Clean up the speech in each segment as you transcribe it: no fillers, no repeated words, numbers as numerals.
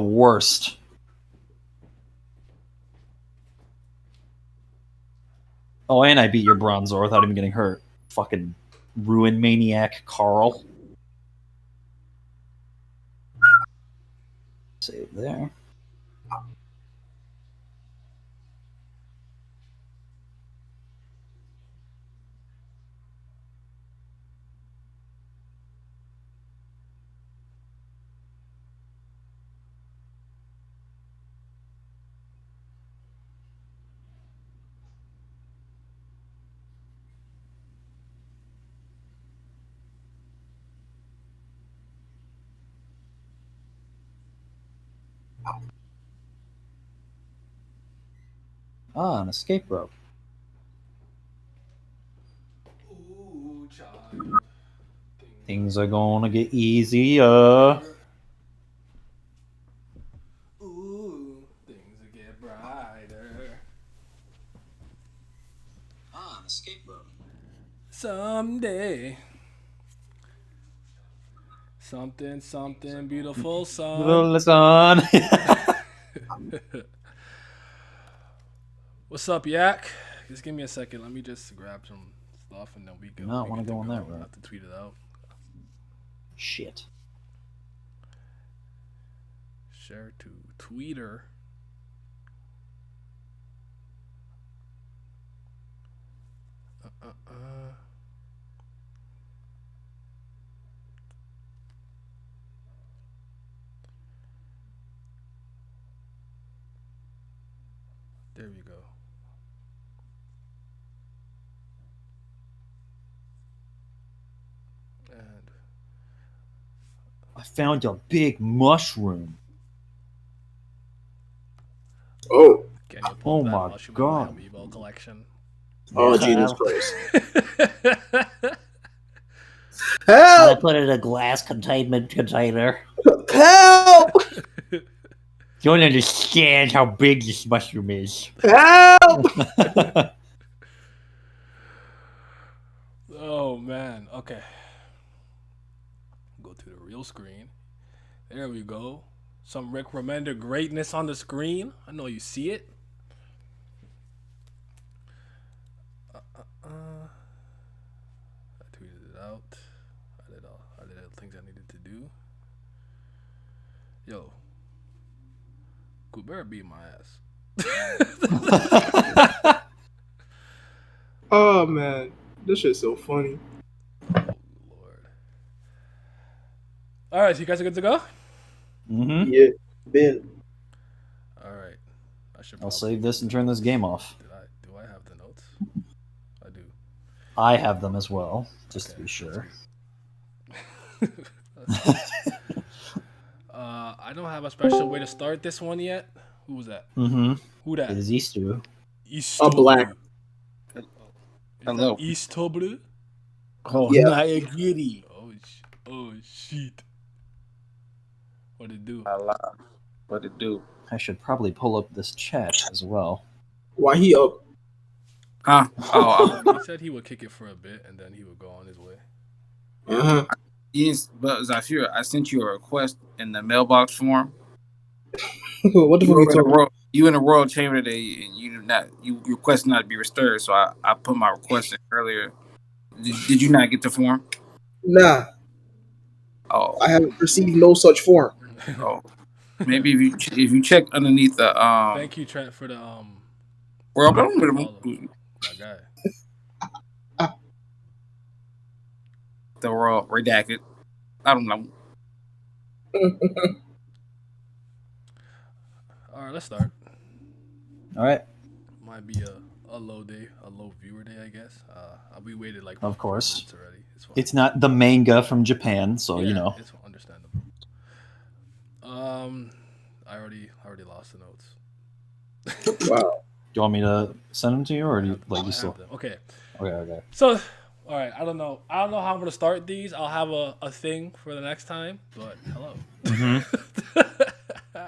worst. Oh, and I beat your Bronzor without even getting hurt. Fucking ruin maniac Carl. Save there. Ah, an escape rope. Ooh, child. Things are gonna get easier. Ooh, things will get brighter. Ah, an escape rope. Someday. Something beautiful, son. Little son. What's up, Yak? Just give me a second. Let me just grab some stuff and then we go. not want to go on that road. road. Have to tweet it out. Shit. Share to Twitter. There we go. And I found a big mushroom. Oh. can you put Oh that my mushroom God. in my amiibo collection? Oh, Yeah. Jesus Christ. I Help! put it in a glass containment container. Help! You don't understand how big this mushroom is. Help! Oh man. Okay. Go to the real screen. There we go. Some Rick Remender greatness on the screen. I know you see it. I tweeted it out. I did all the things I needed to do. Yo, better beat my ass. Oh, man. This shit's so funny. Oh Lord. All right, so you guys are good to go. Mm-hmm. Yeah. Ben. All right. I should. I'll probably save this and the turn this notes. game off. Do I have the notes? I do. I have them as well, just to Okay, be sure. I don't have a special way to start this one yet. Who was that? Mm-hmm. Who that? It is Easter. A black. Hello. Eastoblu? Oh, Yeah. Nayagiri. Oh shit. What it do? What it do? I should probably pull up this chat as well. Why he up? Huh? Oh, He said he would kick it for a bit and then he would go on his way. Uh-huh. yes, but Zafir, I sent you a request in the mailbox form. What the fuck are you talking about? You in the royal chamber today, and you request not to be restored. So I put my request in earlier. Did you not get the form? Nah. Oh, I haven't received no such form. oh. Maybe if you check underneath the Thank you, Trent, for the Well, follow. My guy. the royal redacted. I don't know. All right, let's start. All right. Might be a low day, a low viewer day, I guess. We waited like Of course. minutes already. It's fine. It's not the manga from Japan, so yeah, you know. it's understandable. I already lost the notes. Wow. Do you want me to send them to you, or do you I you have still? them. Okay. Okay. So, all right. I don't know how I'm gonna start these. I'll have a thing for the next time. But hello.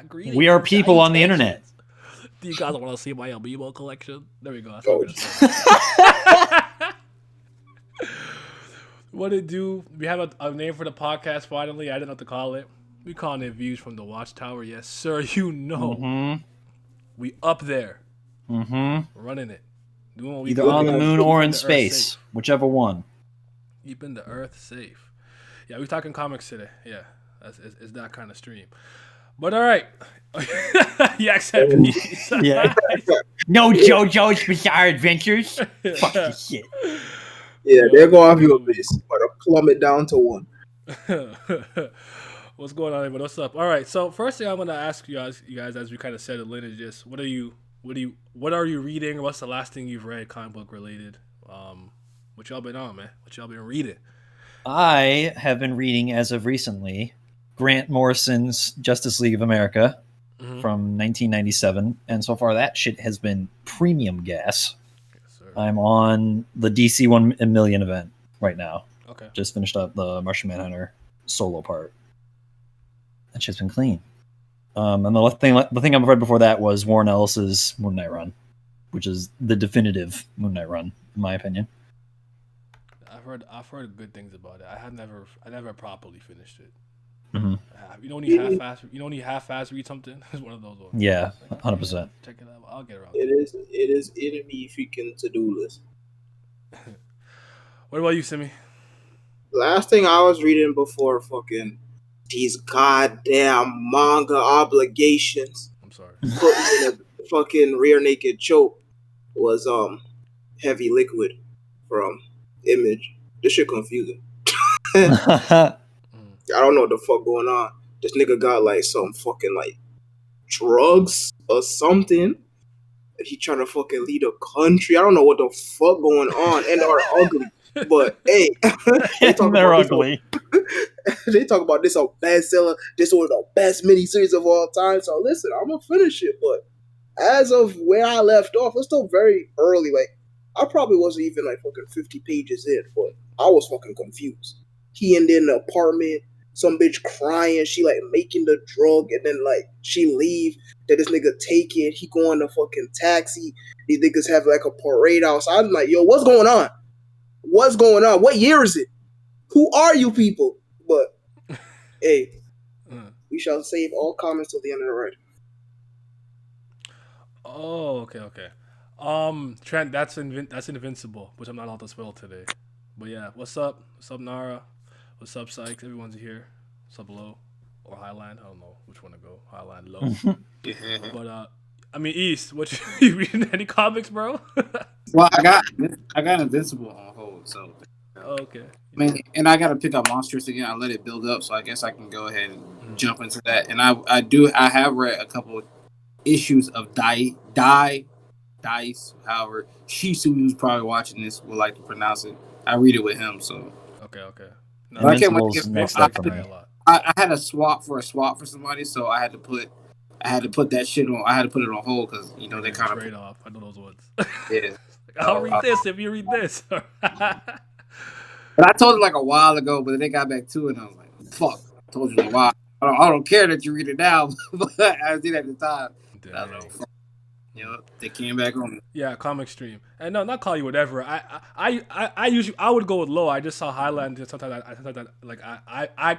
Greetings. We are people on the internet. Do you guys want to see my amiibo collection? There we go. That's Oh, what we're gonna start. What it do? We have a name for the podcast finally. I didn't know what to call it. We calling it views from the Watchtower. Yes, sir. You know, Mm-hmm. we up there, Mm-hmm. running it, doing what we Either gotta on the do, moon or keeping in the Earth space, safe. whichever one. Keeping the Earth safe. Yeah, we talking comics today. Yeah, it's that kind of stream. But all right, you accept Oh. these. Yeah. No JoJo's Bizarre Adventures. Fuck this shit. Yeah, Yo, they're gonna have you yo. a base, but I'll plummet down to 1. What's going on, everybody? What's up? All right. So first thing I'm gonna ask you guys, as we kind of settle in, is just what are you reading? What's the last thing you've read, comic book related? What y'all been on, man? What y'all been reading? I have been reading, as of recently, Grant Morrison's Justice League of America Mhm. from 1997, and so far that shit has been premium gas. Yes, sir. I'm on the DC 1 million event right now. Okay. Just finished up the Martian Manhunter solo part. That shit's been clean. And the thing I've read before that was Warren Ellis's Moon Knight run, which is the definitive Moon Knight run, in my opinion. I've heard good things about it. I never properly finished it. Mm-hmm. You don't need half-ass read something. It's one of those ones. Yeah, Like, 100%. check it out. I'll get around. It is enemy freaking to-do list. What about you, Simi? Last thing I was reading before fucking these goddamn manga obligations I'm sorry. put me in a fucking rear naked choke was Heavy Liquid from Image. This shit confusing. I don't know what the fuck going on. This nigga got like some fucking like drugs or something. And he trying to fucking lead a country. I don't know what the fuck going on. And are ugly. But hey, They're ugly. They talk about this a bestseller. This one of the best miniseries of all time. So listen, I'm gonna finish it. But as of where I left off, it's still very early. Like I probably wasn't even like fucking 50 pages in, but I was fucking confused. He in the apartment, some bitch crying, she like making the drug, and then like she leave. Then this nigga take it. He go on the fucking taxi. These niggas have like a parade outside. I'm like, yo, what's going on? What's going on? What year is it? Who are you people? But hey, we shall save all comments till the end of the ride. Oh, okay. Trent, that's Invincible, which I'm not allowed to spell today. But yeah, what's up? What's up, Nara? What's up, Sykes? Everyone's here. What's up, Low? Or Highline? I don't know which one to go. Highline, Low. But I mean, East. What you reading? Any comics, bro? Well, I got Invincible on hold, so. Okay. I mean, and I got to pick up Monstrous again. I let it build up, so I guess I can go ahead and jump into that. And I have read a couple of issues of Dice, however Shisu, who's probably watching this, would like to pronounce it. I read it with him, so. Okay. No, I can't wait to Invincible's get next I up for me. a lot. I had a swap for somebody, so I had to put that shit on. I had to put it on hold because they kind of trade off. I know those ones. Yeah. I'll read this if you read this. But I told it like a while ago, but then they got back to it, and I was like, "Fuck!" I told you a while. I don't care that you read it now, but I did at the time. I was like, "Fuck." They came back on me. Yeah, comic stream. And no, not call you whatever. I usually I would go with Low. I just saw Highland. Sometimes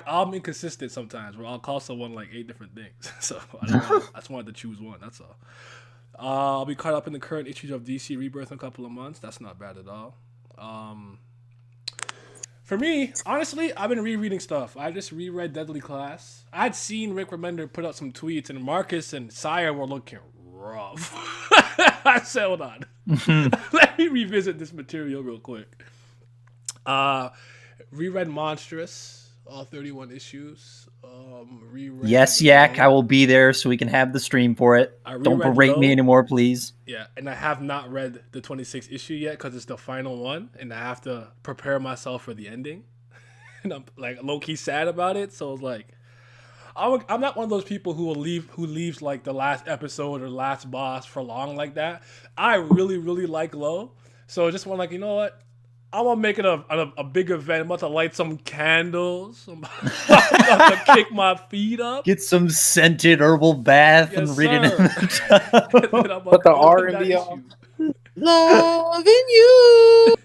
I'm inconsistent sometimes where I'll call someone like 8 different things. So I just wanted to choose one. That's all. I'll be caught up in the current issues of DC Rebirth in a couple of months. That's not bad at all. For me, honestly, I've been rereading stuff. I just reread Deadly Class. I'd seen Rick Remender put out some tweets, and Marcus and Sire were looking rough. I said, hold on. Let me revisit this material real quick. Reread Monstrous, all 31 issues. Yes, Yak, I will be there so we can have the stream for it. Don't berate me anymore, please. Yeah, and I have not read the 26th issue yet because it's the final one, and I have to prepare myself for the ending. And I'm like low-key sad about it, so it's like I'm not one of those people who leaves like the last episode or last boss for long like that. I really, really like Low, so I just want like, you know what? I'm gonna make it a big event. I'm about to light some candles. I'm about to kick my feet up. Get some scented herbal bath and read it in the tub. Put the R&B on. Loving you.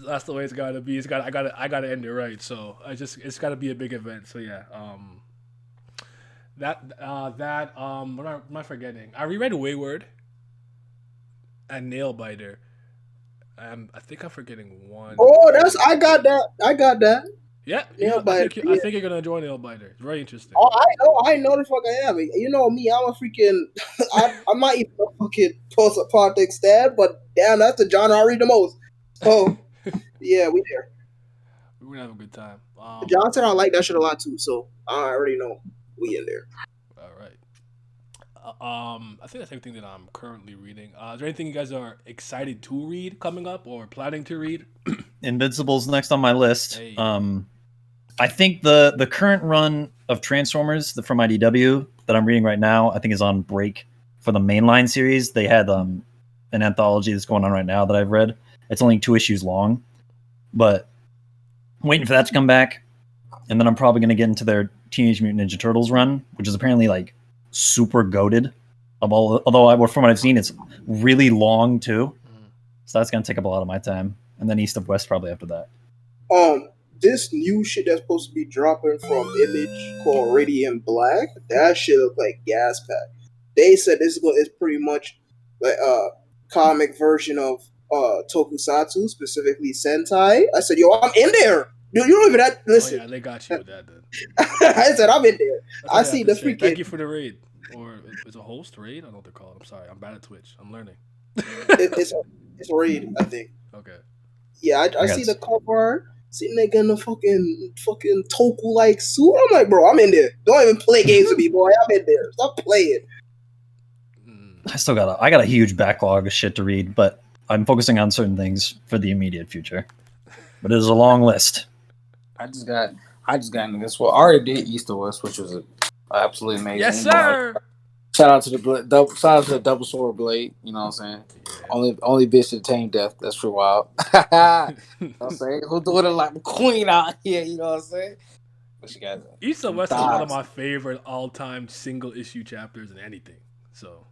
That's the way it's gotta be. I gotta end it right. So it's gotta be a big event. So yeah. What am I forgetting? I reread Wayward and Nailbiter. I think I'm forgetting one. Oh, I got that. I got that. Yeah, Nail biter. I Yeah. think you're gonna enjoy Nailbiter. It's very interesting. Oh, I know the fuck I am. You know me, I'm a freaking. I'm not even a fucking post-apocalyptic stab, but damn, that's the genre I read the most. So yeah, we there. We're gonna have a good time. Johnson, I like that shit a lot too. So I already know we in there. All right. I think that's everything that I'm currently reading. Is there anything you guys are excited to read coming up or planning to read? Invincible's next on my list. Hey. I think the current run of Transformers from IDW that I'm reading right now, I think is on break for the mainline series. They had an anthology that's going on right now that I've read. It's only 2 issues long, but I'm waiting for that to come back. And then I'm probably going to get into their Teenage Mutant Ninja Turtles run, which is apparently like super goated. Although from what I've seen, it's really long too. So that's going to take up a lot of my time. And then East of West probably after that. This new shit that's supposed to be dropping from Image called Radiant Black, that shit look like gas pack. They said this is pretty much like a comic version of Tokusatsu, specifically Sentai. I said, yo, I'm in there. You don't even have to listen. Oh yeah, they got you with that then. I said, I'm in there. I see the freaking. Thank you for the raid. Or is a host raid? I don't know what they're called. I'm sorry. I'm bad at Twitch. I'm learning. It's a raid, I think. Okay. Yeah, I see the cover. See nigga in the fucking Toku like suit. I'm like, bro, I'm in there. Don't even play games with me, boy. I'm in there. Stop playing. I got a huge backlog of shit to read, but I'm focusing on certain things for the immediate future. But it is a long list. I just got into this. Well, I already did East of West, which was absolutely amazing. Yes, sir. Shout out to the double sword blade. You know what I'm saying? Only bitch to tame death. That's for wild. You know what I'm saying? Who doing it like a queen out here? You know what I'm saying? But she got East of West is one of my favorite all-time single issue chapters in anything. So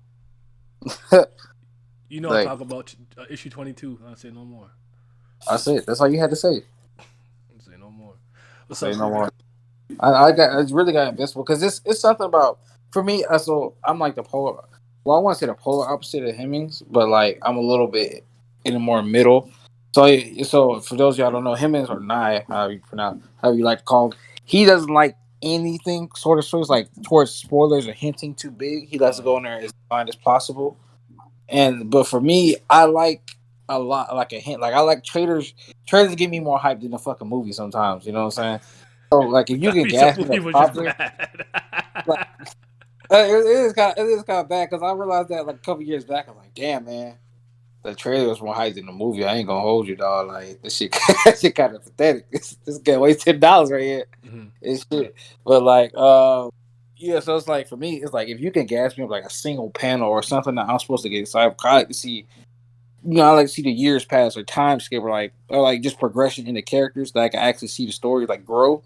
you know, I talk about issue 22. I'll say no more. I said that's all you had to say. Say no more. Say no more. I really got Invincible because it's something about. For me, so I'm like the polar. Well, I want to say the polar opposite of Hemmings, but like I'm a little bit in the more middle. So for those of y'all don't know, Hemmings or Nye, however you like to call him, he doesn't like anything sort of stories like towards spoilers or hinting too big. He likes to go in there as fine as possible. But for me, I like a lot like a hint. Like I like trailers. Trailers give me more hype than the fucking movie sometimes. You know what I'm saying? So like if you can gas me up, it is kind of bad because I realized that like a couple years back. I'm like, damn man, the trailer was more hype than the movie. I ain't gonna hold you, dog. Like this shit, that shit kind of pathetic. This guy wastes $10 right here. Mm-hmm. It's shit. But like, yeah. So it's like for me, it's like if you can gas me up like a single panel or something that I'm supposed to get excited. I like to see. I like to see the years pass or time skip or like just progression in the characters that I can actually see the story like grow.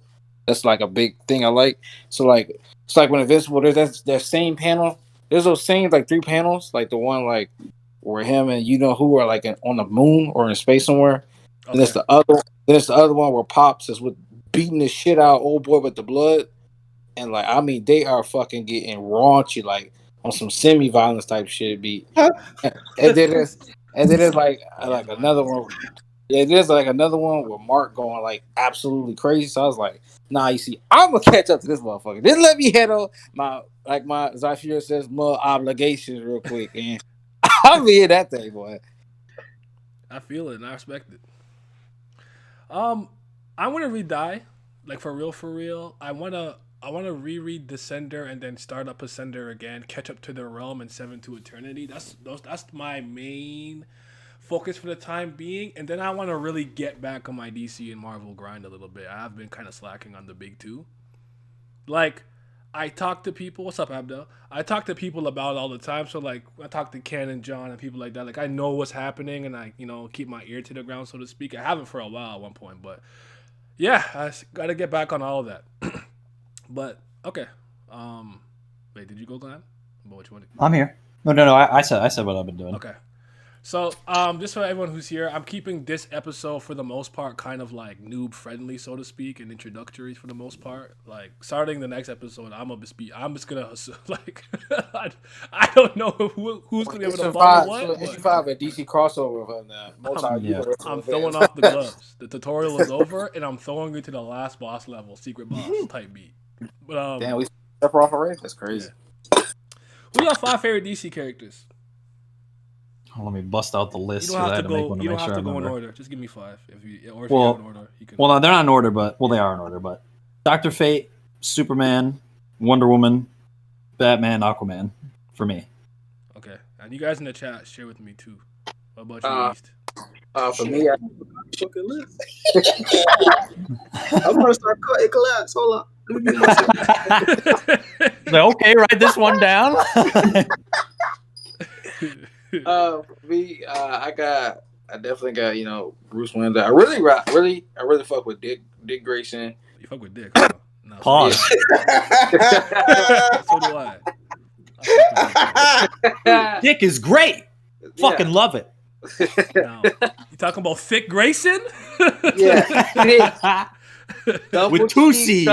That's like a big thing I like. So like it's like when Invincible, there's that same panel. There's those same like 3 panels, like the one like where him and who are like on the moon or in space somewhere. Okay. And there's the other one where Pops is with beating the shit out of old boy with the blood. And like I mean they are fucking getting raunchy like on some semi-violence type shit beat. and then there's like another one. Yeah, there's like another one with Mark going like absolutely crazy. So I was like, nah, you see, I'm gonna catch up to this motherfucker. Then let me handle my Zafir says more obligations real quick, and I'll be in that thing, boy. I feel it and I respect it. I want to read like for real. I wanna reread Descender and then start up Ascender again, catch up to the Realm and Seven to Eternity. That's my main focus for the time being, and then I want to really get back on my DC and Marvel grind a little bit. I have been kind of slacking on the big two. Like, I talk to people. What's up, Abdel? I talk to people about it all the time. So, like, I talk to Ken and John and people like that. Like, I know what's happening, and I, keep my ear to the ground, so to speak. I haven't for a while at one point, but yeah, I got to get back on all of that. But okay. Wait, did you go, Glenn? I'm here. No. I said what I've been doing. Okay. So, just for everyone who's here, I'm keeping this episode for the most part kind of like noob friendly, so to speak, and introductory for the most part. Like starting the next episode, I'm just gonna assume, like I don't know who's gonna be able to follow what. So But issue 5 a DC crossover on the Yeah. multi-universe. I'm throwing off the gloves. The tutorial is over, and I'm throwing it to the last boss level, secret boss type beat. But Damn, we separate off already. That's crazy. who got 5 favorite DC characters? Let me bust out the list. You don't have to go. You don't have to I go in remember. order. Just give me 5. If you Well, have an order, you can. Well, no, they're not in order, but they are in order. But Doctor Fate, Superman, Wonder Woman, Batman, Aquaman, for me. Okay, and you guys in the chat share with me too. What about you, East? For me, Fucking list. I'm gonna start cutting class. Hold on. Let me get myself. Okay, write this one down. for me, I definitely got Bruce Wayne. I really fuck with Dick Grayson. You fuck with Dick. Huh? No, Pause. So do I. I fuck with Dick. Dick is great. Fucking love it. Now, you talking about Thick Grayson? Yeah. With 2 C's.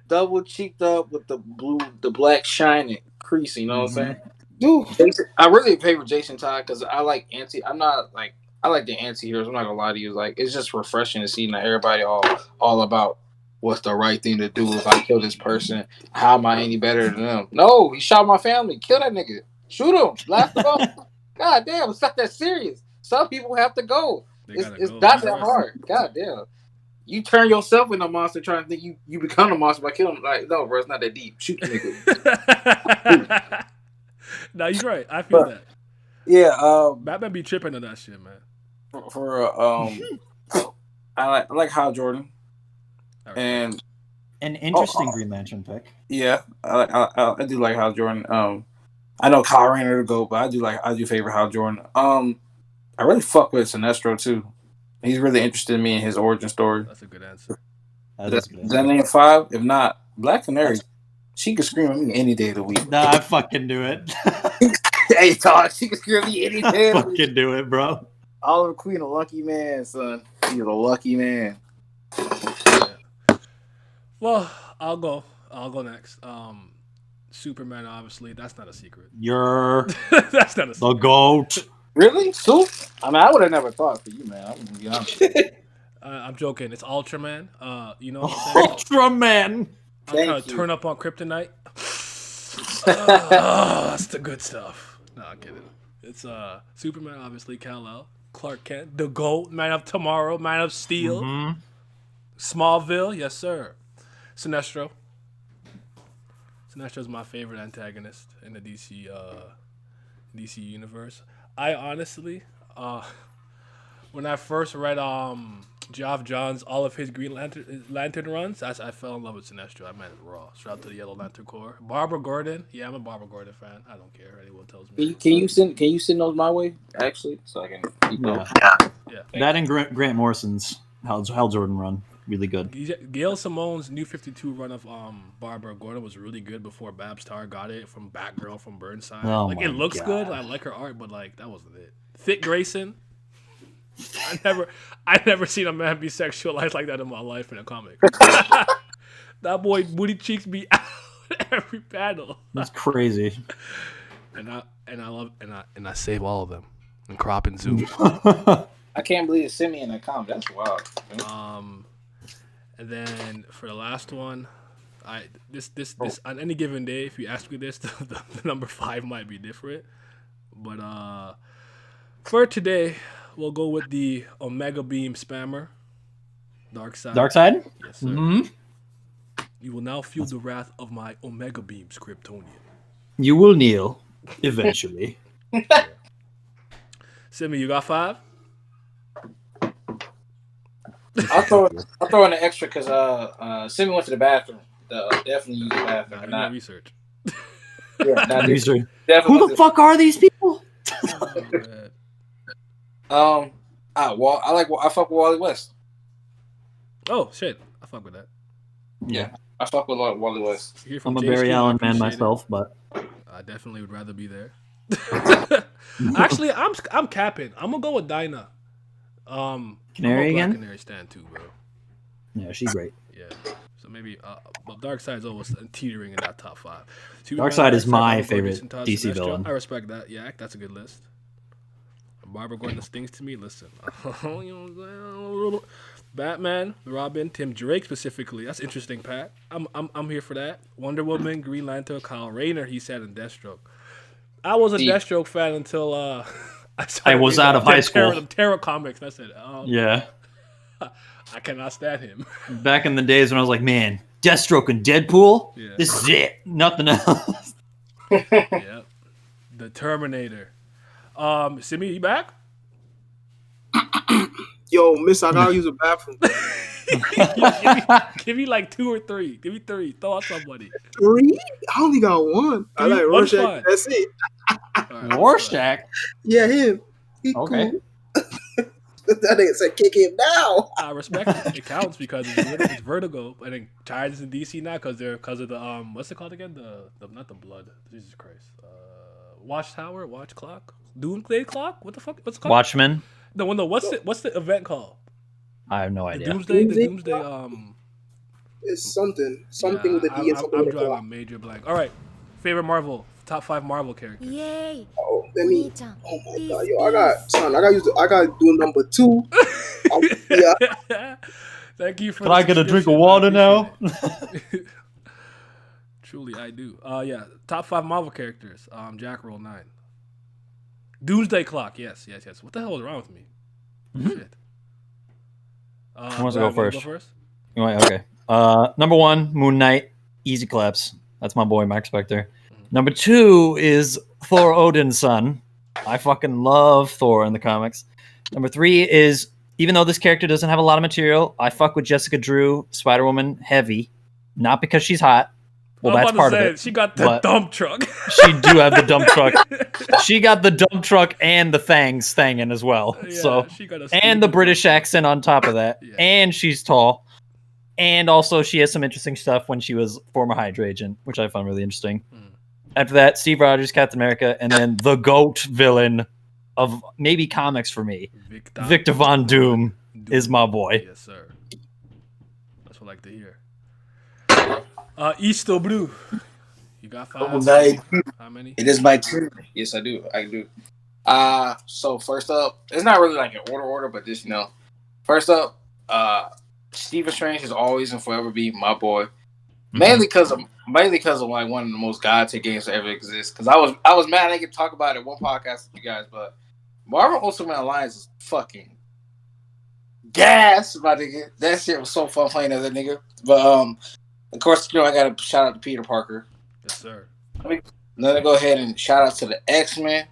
Double cheeked up with the black shining crease. You know what I'm saying? Dude, I really favor Jason Todd because I like I like the anti-heroes. I'm not gonna lie to you. Like, it's just refreshing to see everybody all about what's the right thing to do if I kill this person. How am I any better than them? No, he shot my family. Kill that nigga. Shoot him. Blast him up. God damn, it's not that serious. Some people have to go. It's go. not that hard. God damn. You turn yourself into a monster trying to think you become a monster by killing him. Like, no, bro, it's not that deep. Shoot the nigga. No, you're right. I feel that. Yeah, Batman be tripping on that shit, man. I like Hal Jordan. All right. And An interesting Green Lantern pick. yeah, I do like Hal Jordan. I know Kyle Rayner to go, but I do favor Hal Jordan. I really fuck with Sinestro too. He's really interested in me in his origin story. That's a good answer. That name 5? If not, Black Canary. She could scream at me any day of the week. Nah, I fucking do it. Hey, Todd, she could scream at me any day of the week. Fucking do it, bro. Oliver Queen, a lucky man, son. He's a lucky man. Yeah. Well, I'll go next. Superman, obviously, that's not a secret. You're That's not a secret. the GOAT. Really? Soup? I mean, I would have never thought for you, man. I'm gonna be honest. I'm joking. It's Ultraman. You know what I'm saying? Ultraman. I'm trying to turn up on Kryptonite. That's the good stuff. No, I'm kidding. It's Superman, obviously, Kal-El, Clark Kent, the GOAT, Man of Tomorrow, Man of Steel, Smallville, yes sir. Sinestro. Sinestro's my favorite antagonist in the DC universe. I honestly, when I first read Geoff Johns, all of his Green Lantern runs, I fell in love with Sinestro. I meant it raw. Shout out to the Yellow Lantern Corps. Barbara Gordon, yeah, I'm a Barbara Gordon fan. I don't care. Anyone tells me. Can you send those my way actually, so I can keep those? Yeah. That and Grant Morrison's Hal Jordan run, really good. Gail Simone's New 52 run of Barbara Gordon was really good before Babs Tarr got it from Batgirl from Burnside. Oh like, it my looks God. good. I like her art, but like that wasn't it. Thick Grayson. I never seen a man be sexualized like that in my life in a comic. That boy booty cheeks be out every panel. That's crazy. And I save all of them and crop and zoom. I can't believe it's sent me in a comment. That's wild. And then for the last one, this on any given day, if you ask me this, the number 5 might be different. But for today, we'll go with the Omega Beam spammer, Darkseid. Darkseid? Yes, sir. Mm-hmm. You will now feel the wrath of my Omega Beams, Kryptonian. You will kneel eventually. Simi, you got 5? I'll throw in an extra because Simi went to the bathroom. Definitely use the bathroom. Nah, not research. Yeah, not Who definitely. the fuck are these people? Oh, I fuck with Wally West. oh shit, I fuck with that. Yeah, I fuck with Wally West. Hear from I'm a Jay Barry Street, I Allen man appreciate it. myself, but I definitely would rather be there. Actually, I'm capping. I'm gonna go with Dinah. I'm Canary a Black again? Canary stand too, bro. Yeah, she's great. Yeah. So maybe, but Darkseid's always teetering in that top 5. Superman, Darkseid is my Barbara Gordon, favorite Sintas, DC Sinestro. villain. I respect that. Yeah, that's a good list. Barbara Gordon stings to me. Listen, you know what I'm saying? Batman, Robin, Tim Drake specifically. That's interesting, Pat. I'm here for that. Wonder Woman, Green Lantern, Kyle Rayner. He said in Deathstroke. I was a See, Deathstroke fan until I I started was reading out of high school. the Terror comics. And I said, oh, Yeah. I cannot stand him. Back in the days when I was like, man, Deathstroke and Deadpool? Yeah. This is it. Nothing else. Yep. The Terminator. Simi, you back? Yo, miss, I gotta use a bathroom. give me like 2 or 3. Give me 3. Throw out somebody. 3? I only got 1. I like One's Rorschach. fine. That's it. All right, Rorschach? Yeah, him. He Okay. cool. That nigga said kick him now. I respect it. It counts because it's Vertigo, and then Giants in DC now because of the what's it called again? The not the blood. Jesus Christ. Watchtower, Watch Clock, Doomsday Clock. What the fuck? What's it called? Watchmen? No, what's the event called? I have no The idea. Doomsday. The Doomsday Doomsday. It's something Yeah, with a D and something I'm with a drawing a clock. major blank. All right, favorite Marvel top 5 Marvel characters. Yay! Oh, let me. お兄ちゃん Oh my god, yo, I gotta do number 2. Yeah. Thank you for. Can the I get a drink of subscription. water I now? appreciate it. Truly, I do. Yeah, top 5 Marvel characters. Jack Roll 9. Doomsday Clock. Yes. What the hell is wrong with me? Shit. Who wants to go Brad, first? Okay. Number 1, Moon Knight. Easy claps. That's my boy, Max Spector. Number 2 is Thor Odin's son. I fucking love Thor in the comics. Number 3 is, even though this character doesn't have a lot of material, I fuck with Jessica Drew, Spider-Woman, heavy. Not because she's hot. Well, that's part of it. She got the dump truck. She do have the dump truck. She got the dump truck and the fangs thangin' as well. Yeah, So she got and the British accent on top of that. Yeah. And she's tall. And also she has some interesting stuff when she was former Hydra agent, which I found really interesting. After that, Steve Rogers, Captain America, and then the GOAT villain of maybe comics for me. Victor Von Doom is my boy. Yes, sir. That's what I like to hear. East or Blue? You got 5? How many? It is my turn. Yes, I do. So first up, it's not really like an order, but just first up, Stephen Strange has always and forever be my boy. Mainly because of like one of the most god-tier games that ever exist. Because I was mad I didn't get to talk about it in one podcast with you guys, but Marvel Ultimate Alliance is fucking gas, my nigga. That shit was so fun playing as a nigga. But of course, I got to shout out to Peter Parker. Yes, sir. Then I go ahead and shout out to the X-Men,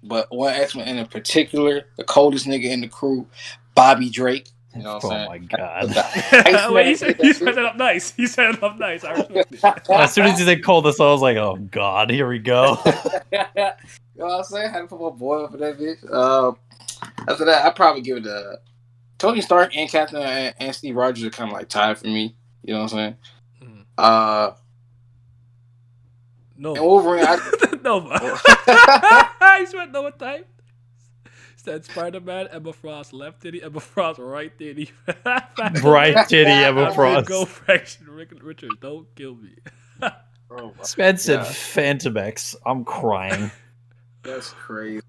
but one X-Men in particular, the coldest nigga in the crew, Bobby Drake. You know what I'm saying? My god. Wait, you set it up nice. I respect it. As soon as he said coldest, I was like, oh god, here we go. You know what I'm saying? I had to put my boy up for that bitch. After that, I'd probably give it to Tony Stark and Captain and Steve Rogers are kind of like tied for me. You know what I'm saying? No. And Wolverine, Nova. He said Nova type. Said Spider-Man, Emma Frost left titty, Emma Frost right titty. Right titty, Emma Frost. Go fraction, Richard, don't kill me. Spence said Phantom X. I'm crying. That's crazy.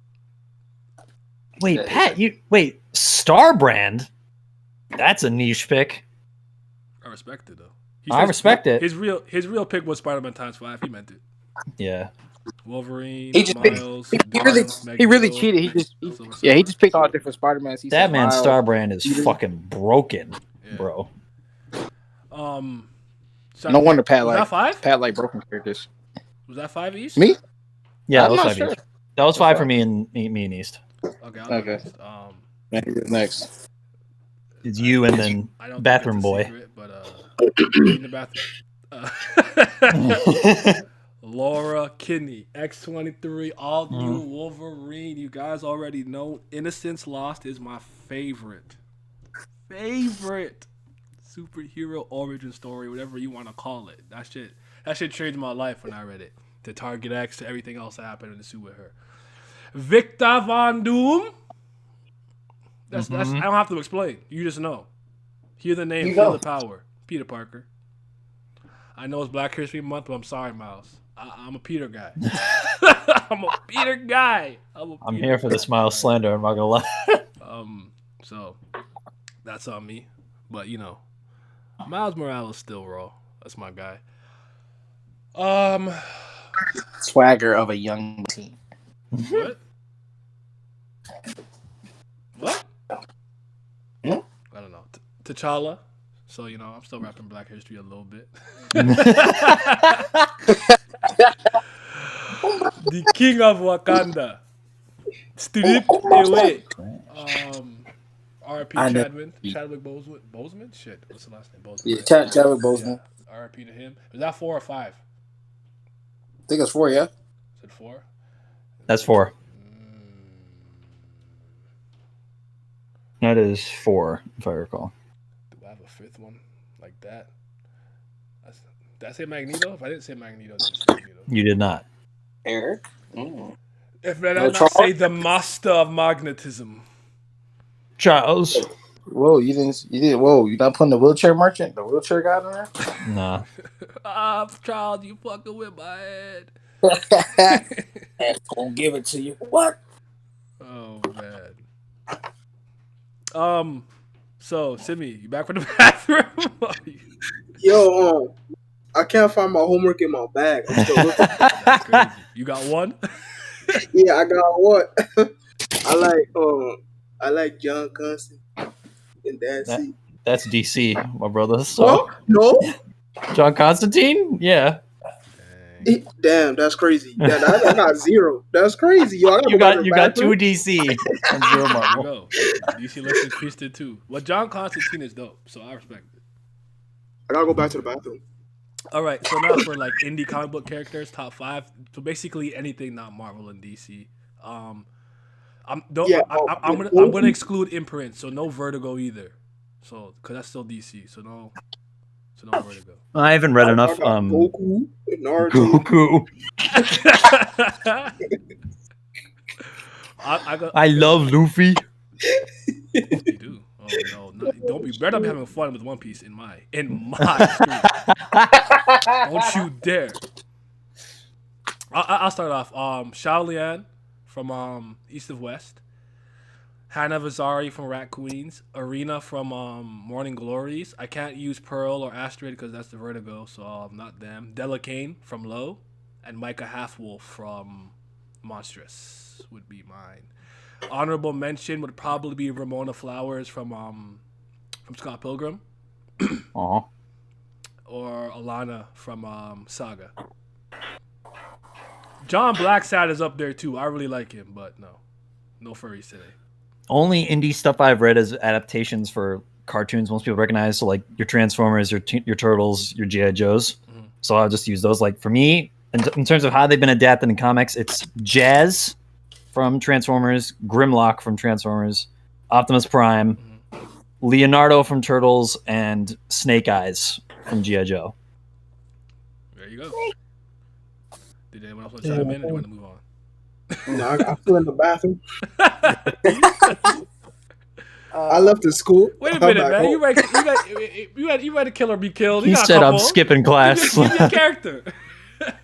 Wait, Pat, Starbrand? That's a niche pick. I respect it though. I respect it. His real pick was Spider-Man ×5. He meant it. Yeah. Wolverine, He just Miles, he really cheated. He just picked all different Spider-Mans. That man Starbrand is fucking broken, bro. No wonder Pat was like that 5? Pat like broken characters. Was that 5 East? Me? Yeah, I'm that was not 5 sure. East. That was 5 for me and East. Okay. Okay. Next. It's you and then I don't Bathroom think it's a Boy. secret, but in the bathroom. Laura Kinney, X-23, all new Wolverine. You guys already know Innocence Lost is my favorite superhero origin story, whatever you want to call it. That shit changed my life when I read it. to Target X to everything else that happened in the suit with her. Victor Von Doom. That's I don't have to explain. You just know. Hear the name, feel the power. Peter Parker. I know it's Black History Month, but I'm sorry, Miles. I'm a Peter guy. I'm a Peter guy. I'm here for this Miles slander. I'm not gonna lie. So that's on me. But Miles Morales still raw. That's my guy. Swagger of a young teen. What? What? Hmm? I don't know. T'Challa. So I'm still rapping Black History a little bit. The King of Wakanda. Strip away. R.I.P. Chadwick Boseman? Shit, what's the last name? Boseman. Yeah, Chadwick Boseman. Yeah. R.I.P. to him. Was that 4 or 5? I think it's 4, yeah. Is it 4? That's 4. That is 4, if I recall. Do I have a 5th one like that? Did I say Magneto? If I didn't say Magneto, then it's Magneto. You did not. Eric? If I did not say the master of magnetism. Charles. Whoa, you didn't. Whoa, you not putting the wheelchair merchant, the wheelchair guy in there? Nah. Charles, you fucking with my head. Gonna give it to you. What? Oh man. So Simi, you back from the bathroom? Yo, I can't find my homework in my bag. I'm still looking. That's crazy. You got one? Yeah, I got one. I like John Constantine and That's DC, my brother. So no. John Constantine? Yeah. Damn, that's crazy. Yeah, I got 0. That's crazy. Yo, you got 2 DC and 0 Marvel. There you go. DC list increased it too. Well, John Constantine is dope, so I respect it. I gotta go back to the bathroom. All right, so now for like indie comic book characters, top 5. So basically anything not Marvel and DC. I'm gonna exclude Imprint, so no Vertigo either. So because that's still DC, so no Vertigo. I haven't read enough. Goku, Naruto. Goku. I love Luffy. You do. Oh no! Don't be better be having fun with One Piece in my stream. Don't you dare! I'll start off. Xiao Lian from East of West, Hannah Vazari from Rat Queens, Arena from Morning Glories. I can't use Pearl or Astrid because that's the Vertigo, so not them. Della Kane from Low, and Micah Halfwolf from Monstrous would be mine. Honorable mention would probably be Ramona Flowers from Scott Pilgrim. Aw. Or Alana from Saga. John Blacksad is up there too. I really like him, but no furries today. Only indie stuff I've read is adaptations for cartoons most people recognize. So like your Transformers, your Turtles, your G.I. Joes. Mm-hmm. So I'll just use those. Like for me, in terms of how they've been adapted in comics, it's Jazz from Transformers, Grimlock from Transformers, Optimus Prime, Leonardo from Turtles, and Snake Eyes from G.I. Joe. There you go. Did anyone else want to chime in, or do you want to move on? No, I'm still in the bathroom. I left the school. Wait a minute, man. You ready to kill or be killed? He said I'm skipping class. Give me a character.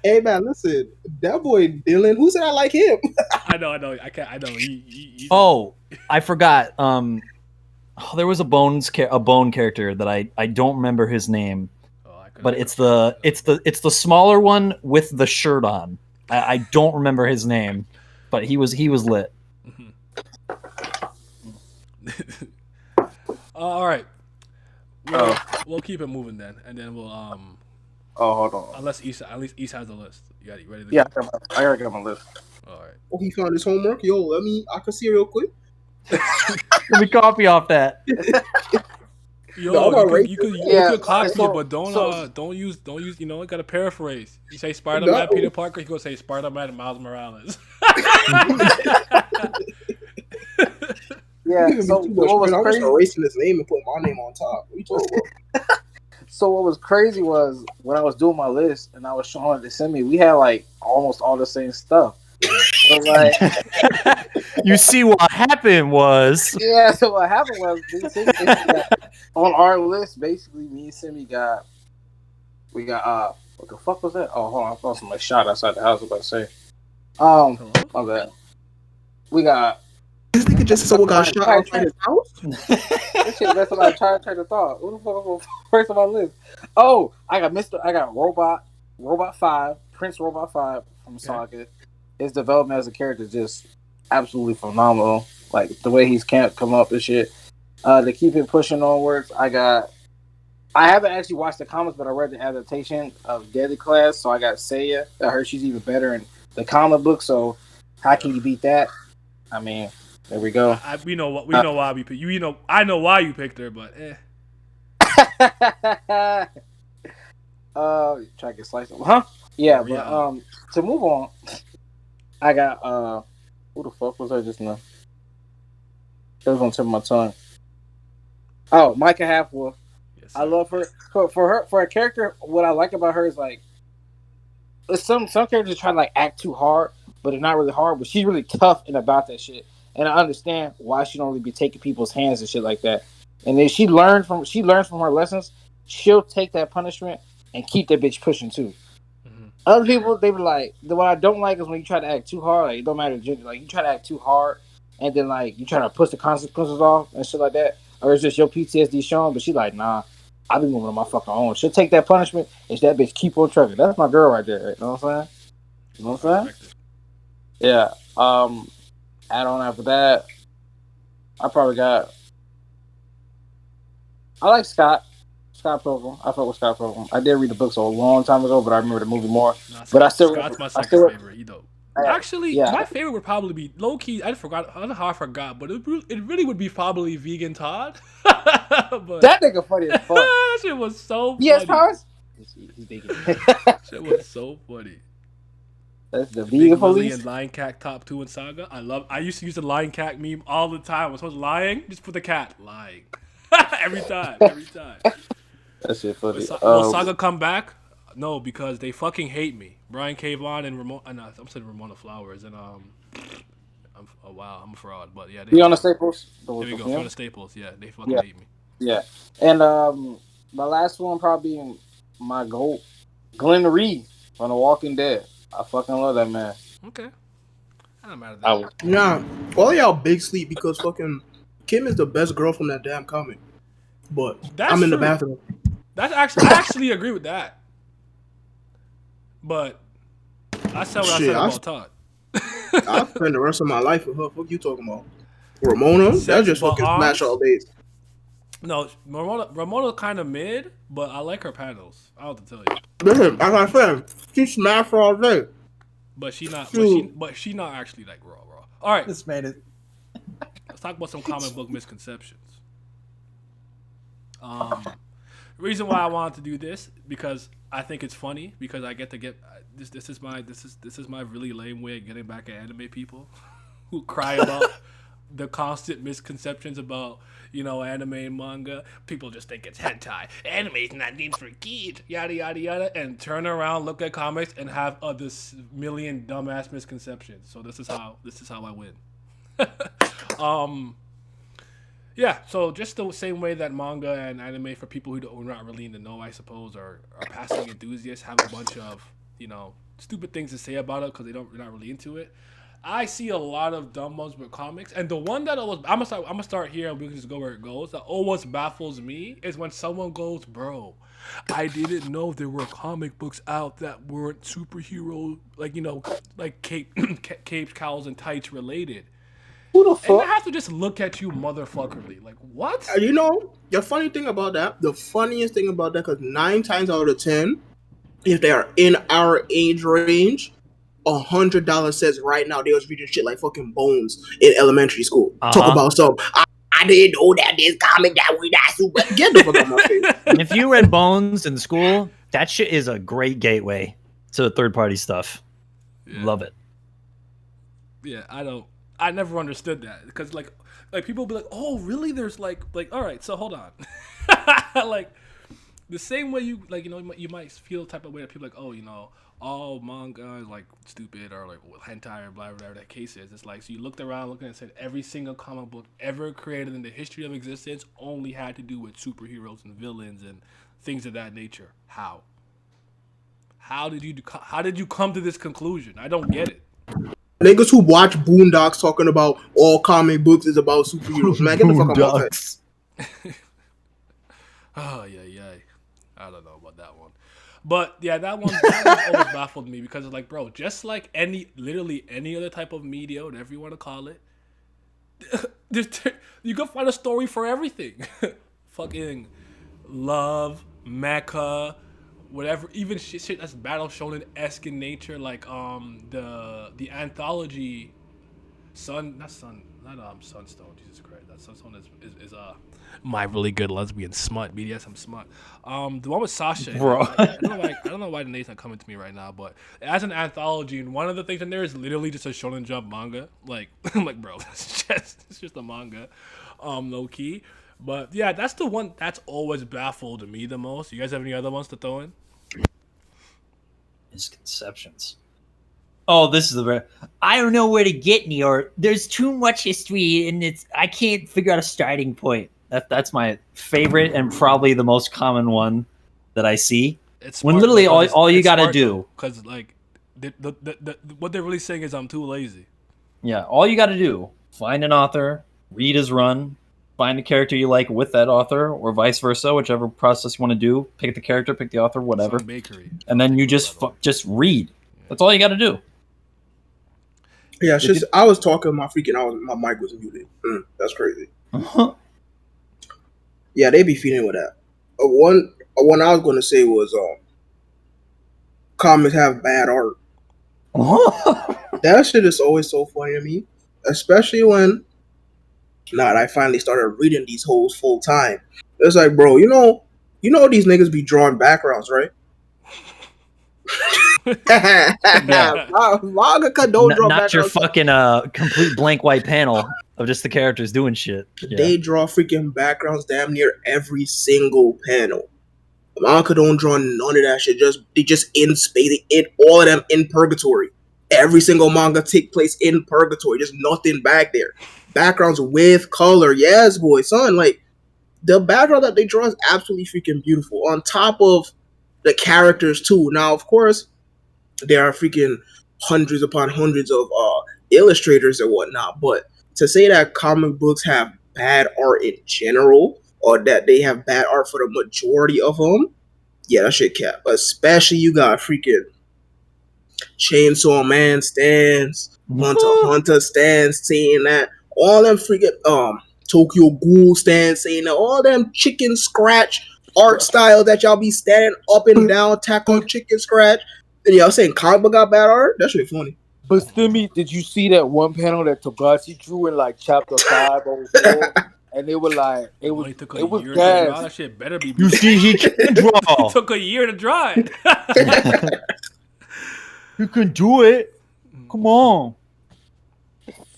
Hey man, listen, that boy Dylan. Who said I like him? I know. I can't. I know. Oh, I forgot. There was a bone character that I don't remember his name, but it's the smaller one with the shirt on. I don't remember his name, but he was lit. All right, we'll keep it moving then, and then we'll Oh, hold on. Unless East has the list. You ready to go? I gotta get my list. All right. Oh, he found his homework. Yo, I can see it real quick. Let me copy off that. Yo, you could copy it, but don't use. You gotta paraphrase. You say Spider-Man, Peter Parker. You go say Spider-Man and Miles Morales. Yeah. So what was crazy? I'm just erasing his name and putting my name on top. What are you talking about? So what was crazy was when I was doing my list and I was showing it to Simi, we had like almost all the same stuff. So like, You see, what happened was yeah. So what happened was me and Simi basically got, on our list. Basically, me and Simi got we got what the fuck was that? Oh, hold on, I thought somebody shot outside the house. I was about to say, Hello? my bad. We got This nigga just said someone got shot Sorry, outside his house. this shit messed up my train of thought. Who the fuck was first on my list? Oh, I got Robot 5, Prince Robot 5 from Saga. His development as a character is just absolutely phenomenal. Like the way he's can't come up and shit. To keep it pushing onwards, I haven't actually watched the comics, but I read the adaptation of Deadly Class, so I got Seiya. I heard she's even better in the comic book, so how can you beat that? I mean, there we go. We know what we know why we picked you. You know, I know why you picked her, but Try to get sliced up, huh? Yeah, Yeah. but to move on, I got who the fuck was I just now? It was on the tip of my tongue. Oh, Micah Halfwolf. Yes, I love her for a character. What I like about her is like some characters try to like act too hard, but they're not really hard. But she's really tough and about that shit, and I understand why she don't really be taking people's hands and shit like that. And if she learns from her lessons, she'll take that punishment and keep that bitch pushing too. Other people, they were like, what I don't like is when you try to act too hard. Like, it don't matter the gender. Like, you try to act too hard, and then, like, you try to push the consequences off and shit like that. Or it's just your PTSD showing, but she like, nah, I be moving on my fucking own. She'll take that punishment, and that bitch keep on trucking. That's my girl right there. You know what I'm saying? You know what I'm saying? Yeah. Add on after that, I like Scott Pilgrim. I fuck with Scott Pilgrim. I did read the books a long time ago, but I remember the movie more. But Scott's my second favorite. You know, actually, yeah. My favorite would probably be low key. I don't know how I forgot, but it really would be probably Vegan Todd. But that nigga funny as fuck. That shit was so funny. Yes, Paris. He's vegan. Shit was so funny. That's the vegan police. And Lion Cat top 2 in Saga. I used to use the Lion Cat meme all the time. When someone's lying, just put the cat lying. Every time. That shit funny. Will Saga come back? No, because they fucking hate me. Brian K. Vaughan and Ramona. I'm saying Ramona Flowers and I'm a fraud, but yeah. Fiona Staples. There we go. Fiona Staples. Yeah, they fucking hate me. Yeah, and my last one probably my goat, Glenn Reed from The Walking Dead. I fucking love that man. Okay. I don't matter that. Nah, all y'all big sleep because fucking Kim is the best girl from that damn comic. But I'm in the bathroom. I actually agree with that. But I said what I said about Todd. I'll spend the rest of my life with her. What you talking about? Ramona? That's just fucking smash all day. No, Ramona kind of mid, but I like her panels. I'll have to tell you. Listen, like I said, she smashed all day. But she not actually like raw. All right, this made it. Let's talk about some comic book misconceptions. The reason why I wanted to do this because I think it's funny because I get this is my really lame way of getting back at anime people who cry about the constant misconceptions about anime and manga. People just think it's hentai. Anime is not named for kids. Yada yada yada, and turn around, look at comics, and have this million dumbass misconceptions. So this is how I win. Yeah, so just the same way that manga and anime for people who are not really in the know, I suppose, or are passing enthusiasts have a bunch of stupid things to say about it because they're not really into it. I see a lot of dumb ones with comics, and the one that always I'm gonna start here and we can just go where it goes. That always baffles me is when someone goes, "Bro, I didn't know there were comic books out that weren't superhero like capes, cowls, and tights related." Who the fuck? And I have to just look at you, motherfuckerly. Like what? The funny thing about that, the funniest thing about that, because 9 times out of 10, if they are in our age range, $100 says right now they was reading shit like fucking Bones in elementary school. Talk about some. I didn't know that this comic that we not super. Get the fuck out my face. And if you read Bones in school, that shit is a great gateway to third party stuff. Yeah. Love it. Yeah, I never understood that because like people be like, oh really? There's like all right, so hold on, like the same way you like, you might feel the type of way that people like, oh, all manga is like stupid or like hentai or blah, whatever that case is. It's like, so you looked around looking and said every single comic book ever created in the history of existence only had to do with superheroes and villains and things of that nature. How did you come to this conclusion? I don't get it. Niggas who watch Boondocks talking about all comic books is about superheroes. Man, get the fuck out of my face. Oh, yeah. I don't know about that one. But yeah, that one always baffled me because it's like, bro, just like literally any other type of media, whatever you want to call it, you can find a story for everything. Fucking love, mecha, whatever, even shit that's battle shonen-esque in nature, like the anthology Sunstone. Jesus Christ, that Sunstone is my really good lesbian smut, BDSM smut. The one with Sasha, bro. I don't know why the name's not coming to me right now, but as an anthology, and one of the things in there is literally just a Shonen Jump manga. Like, I'm like, bro, it's just a manga, low key. But yeah, that's the one that's always baffled me the most. You guys have any other ones to throw in? Misconceptions. Oh, this is I don't know where to get any, or there's too much history, and I can't figure out a starting point. That's my favorite and probably the most common one that I see. It's when literally all you gotta do, because like what they're really saying is I'm too lazy. Yeah, all you gotta do: find an author, read his run, find a character you like with that author, or vice versa, whichever process you want to do. Pick the character, pick the author, whatever, and then you just read. That's all you gotta do. Yeah, it's just I was talking, my mic was muted. That's crazy. Yeah, they be feeding with that. One I was gonna say was comics have bad art. That shit is always so funny to me, especially when I finally started reading these hoes full time. It's like, bro, you know these niggas be drawing backgrounds, right? Manga don't draw not your fucking complete blank white panel of just the characters doing shit. Yeah. They draw freaking backgrounds damn near every single panel. Manga don't draw none of that shit. They just in space. All of them in purgatory. Every single manga take place in purgatory. There's nothing back there. Backgrounds with color. Yes, boy, son. Like, the background that they draw is absolutely freaking beautiful. On top of the characters too. Now, of course, there are freaking hundreds upon hundreds of illustrators and whatnot. But to say that comic books have bad art in general, or that they have bad art for the majority of them, yeah, that shit cap. Especially you got freaking Chainsaw Man stands, Hunter stands saying that, all them freaking Tokyo Ghoul stands saying that, all them chicken scratch art style that y'all be standing up and down, tackle chicken scratch, and y'all saying comic book got bad art? That's really funny. But Stimmy, did you see that one panel that Togashi drew in like chapter 5 or 4? And they were like, it was gas. That shit better be. You see, he can draw. It took a year to draw it. You can do it. Come on.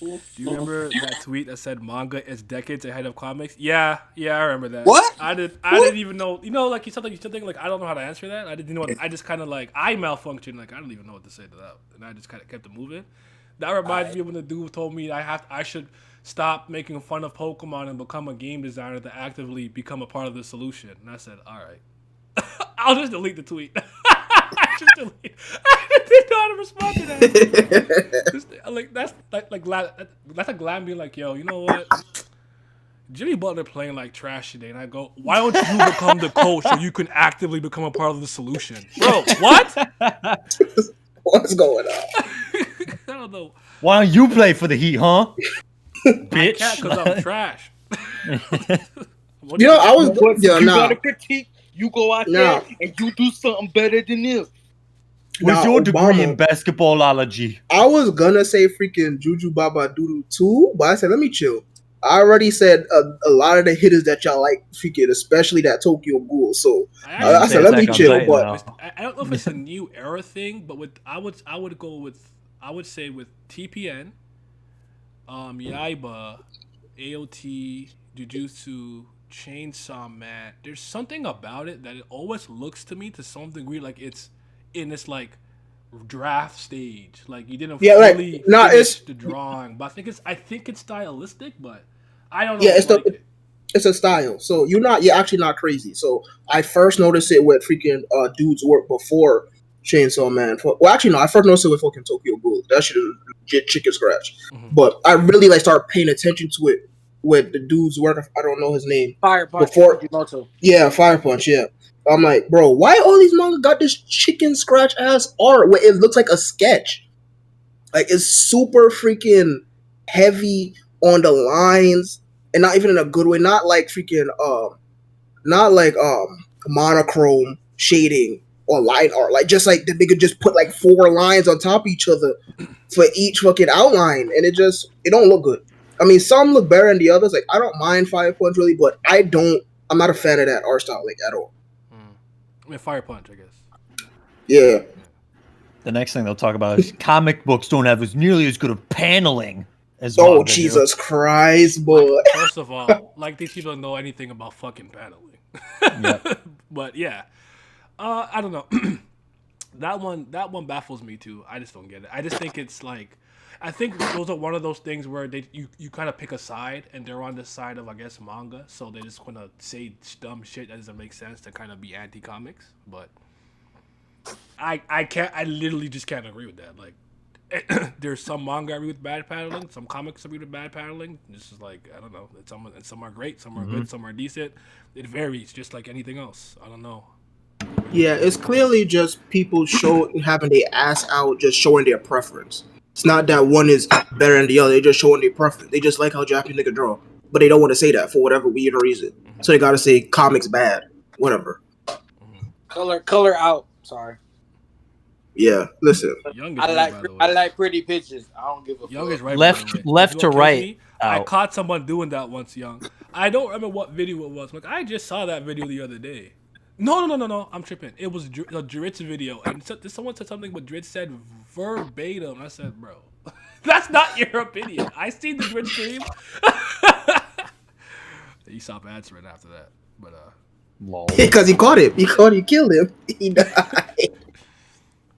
Do you remember that tweet that said manga is decades ahead of comics? Yeah, I remember that. What? I didn't even know. Like you still think like I don't know how to answer that. I didn't know. I just kind of like I malfunctioned. Like I don't even know what to say to that, and I just kind of kept it moving. That reminds me of when the dude told me I should stop making fun of Pokemon and become a game designer to actively become a part of the solution. And I said, all right, I'll just delete the tweet. I didn't know how to respond to that. That's like Glam being like, yo, you know what? Jimmy Butler playing like trash today, and I go, why don't you become the coach so you can actively become a part of the solution, bro? What? What's going on? I don't know. Why don't you play for the Heat, huh? Bitch, because I'm trash. I was. You got a critique. You go out there and you do something better than this. What's your degree in basketballology? I was gonna say freaking Juju Baba Doodoo too, but I said let me chill. I already said a lot of the hitters that y'all like freaking, especially that Tokyo Ghoul. So I said let me chill. But I don't know if it's a new era thing, but I would say with TPN, Yaiba, AOT, Jujutsu, Chainsaw Man, there's something about it that it always looks to me to some degree like it's in this like draft stage. Like you didn't Yeah, like fully no, finish the drawing. But I think it's stylistic, but I don't know. it's Like the it's a style. So you're actually not crazy. So I first noticed it with freaking dude's work before Chainsaw Man. Well, actually no, I first noticed it with fucking Tokyo Ghoul. That shit is legit chicken scratch. But I really like started paying attention to it with the dude's work. I don't know his name. Fire Punch. Before, yeah, Fire Punch. Yeah, I'm like, bro, why all these manga got this chicken scratch ass art where it looks like a sketch? Like it's super freaking heavy on the lines, and not even in a good way. Not like freaking not like monochrome shading or line art. Like just like the nigga just put like 4 lines on top of each other for each fucking outline, and it don't look good. I mean, some look better than the others. Like I don't mind Fire Punch really, but I'm not a fan of that art style like at all. I mean, Fire Punch, I guess. Yeah. The next thing they'll talk about is comic books don't have as nearly as good of paneling as Oh manga Jesus do. Christ, boy! Like, first of all, like these people don't know anything about fucking paneling. Yep. But yeah, I don't know. that one baffles me too. I just don't get it. I just think it's like, I think those are one of those things where you kind of pick a side, and they're on the side of I guess manga, so they just want to say dumb shit that doesn't make sense to kind of be anti-comics. But I literally just can't agree with that. Like, there's some manga I read with bad paneling, some comics I read with bad paneling. This is like, I don't know. Some are great, some are good, some are decent. It varies, just like anything else. I don't know. Yeah, it's clearly just people having their ass out, just showing their preference. It's not that one is better than the other. They're just showing their preference. They just like how Japanese nigga draw, but they don't want to say that for whatever weird reason. So they gotta say comics bad, whatever. Color out. Sorry. Yeah, listen. I like pretty pictures. I don't give a Young fuck. is right. Left to right. I caught someone doing that once, Young. I don't remember what video it was. Like, I just saw that video the other day. No. I'm tripping. It was a Dritz video, and someone said something, but Dritz said verbatim. I said, bro, that's not your opinion. I seen the Dritz stream. He stopped answering after that, but Lol. Because he caught him. He killed him. He died.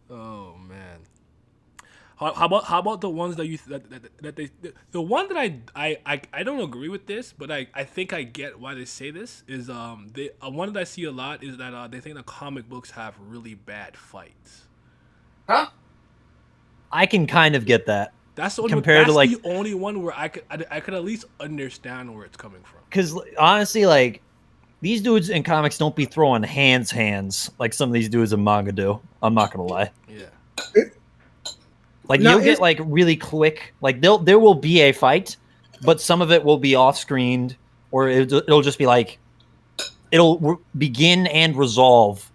Oh man. How about the ones that the one that I don't agree with this, but I think I get why they say this is one that I see a lot is that they think that comic books have really bad fights. Huh? I can kind of get that. That's the only one where I could at least understand where it's coming from. Because honestly, like, these dudes in comics don't be throwing hands like some of these dudes in manga do. I'm not gonna lie. Yeah. Like, you'll get like really quick. Like there will be a fight, but some of it will be off screened, or it'll just be like it'll begin and resolve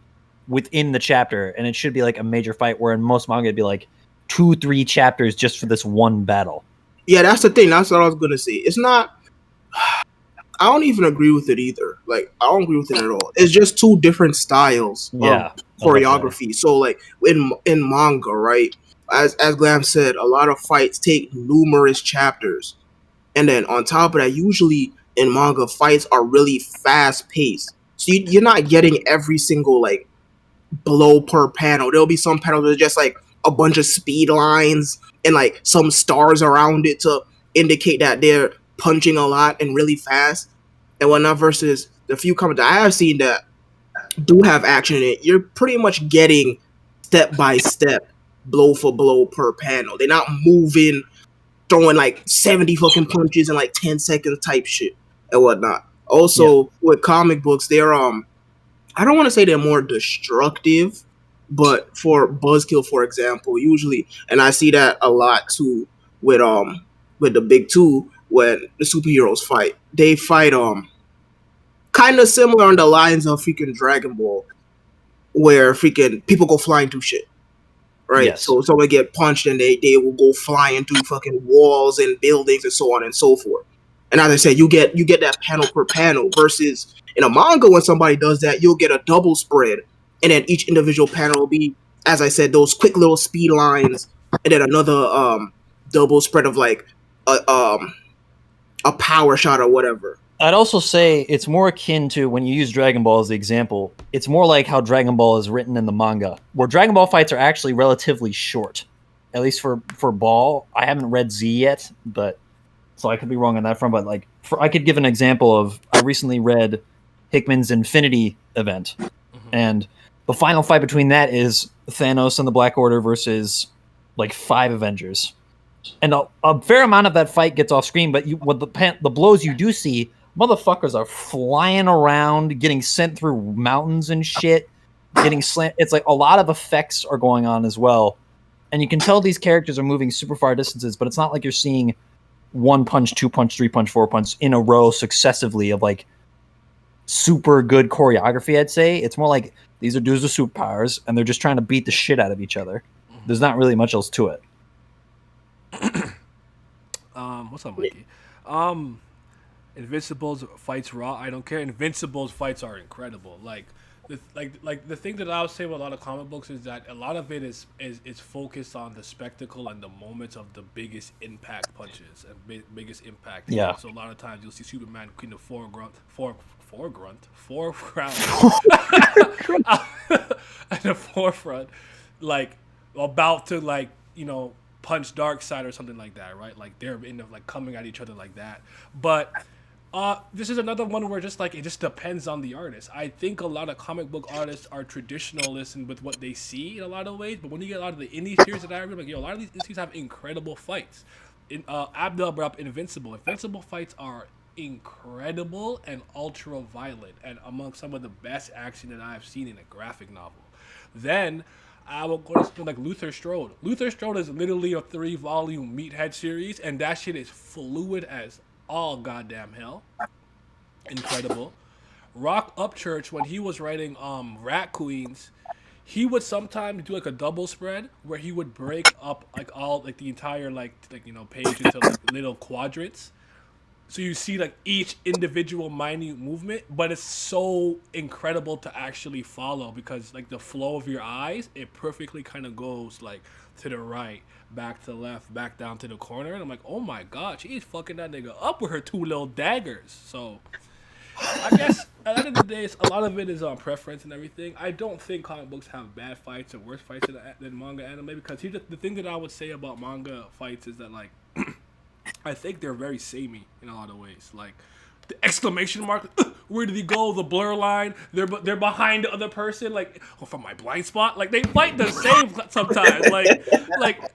within the chapter, and it should be like a major fight. Where in most manga it'd be like 2-3 chapters just for this one battle. Yeah, that's the thing. That's what I was gonna say. It's not. I don't even agree with it either. Like, I don't agree with it at all. It's just 2 different styles of choreography. So, like, in manga, right? As Glam said, a lot of fights take numerous chapters. And then on top of that, usually in manga, fights are really fast-paced. So you're not getting every single, like, blow per panel. There'll be some panels that are just, like, a bunch of speed lines and, like, some stars around it to indicate that they're punching a lot and really fast and whatnot, versus the few comics I have seen that do have action in it. You're pretty much getting step by step, blow for blow per panel. They're not moving, throwing like 70 fucking punches in like 10 seconds type shit and whatnot. Also, with comic books, they're I don't want to say they're more destructive, but for Buzzkill, for example, usually, and I see that a lot too with the big 2 when the superheroes fight. They fight kind of similar on the lines of freaking Dragon Ball, where freaking people go flying through shit. Right? Yes. So someone get punched and they will go flying through fucking walls and buildings and so on and so forth. And as I said, you get that panel per panel, versus in a manga when somebody does that, you'll get a double spread, and then each individual panel will be, as I said, those quick little speed lines, and then another double spread of like a power shot or whatever. I'd also say it's more akin to when you use Dragon Ball as the example. It's more like how Dragon Ball is written in the manga, where Dragon Ball fights are actually relatively short, at least for Ball. I haven't read Z yet, but so I could be wrong on that front. But like, I could give an example of I recently read Hickman's Infinity event, and the final fight between that is Thanos and the Black Order versus like 5 Avengers. And a fair amount of that fight gets off screen, but what the blows you do see, motherfuckers are flying around, getting sent through mountains and shit, getting slant. It's like a lot of effects are going on as well, and you can tell these characters are moving super far distances. But it's not like you're seeing 1 punch, 2 punch, 3 punch, 4 punch in a row successively of like super good choreography. I'd say it's more like these are dudes with superpowers, and they're just trying to beat the shit out of each other. There's not really much else to it. What's up, Mikey? Invincible's fights raw. I don't care. Invincible's fights are incredible. Like the thing that I would say with a lot of comic books is that a lot of it is focused on the spectacle and the moments of the biggest impact punches and biggest impact. Yeah. So a lot of times you'll see Superman in the foreground, at the forefront, like about to like punch Darkseid or something like that, right? Like they're like coming at each other like that. But this is another one where just like it just depends on the artist. I think a lot of comic book artists are traditionalists and with what they see in a lot of ways. But when you get a lot of the indie series that I read, like a lot of these series have incredible fights. Abdul brought up Invincible. Invincible fights are incredible and ultra violent and among some of the best action that I've seen in a graphic novel. Then I will go to something like Luther Strode. Luther Strode is literally a 3-volume Meathead series, and that shit is fluid as all goddamn hell. Incredible. Rock Upchurch, when he was writing Rat Queens, he would sometimes do like a double spread where he would break up like all like the entire page into like little quadrants. So you see like each individual minute movement, but it's so incredible to actually follow because like the flow of your eyes, it perfectly kind of goes like to the right, back to the left, back down to the corner. And I'm like, oh my God, she's fucking that nigga up with her 2 little daggers. So I guess at the end of the day, a lot of it is on preference and everything. I don't think comic books have bad fights or worse fights than manga anime because the thing that I would say about manga fights is that like I think they're very samey in a lot of ways. Like the exclamation mark, where did he go? The blur line, they're behind the other person. Like from my blind spot, like they fight the same sometimes. Like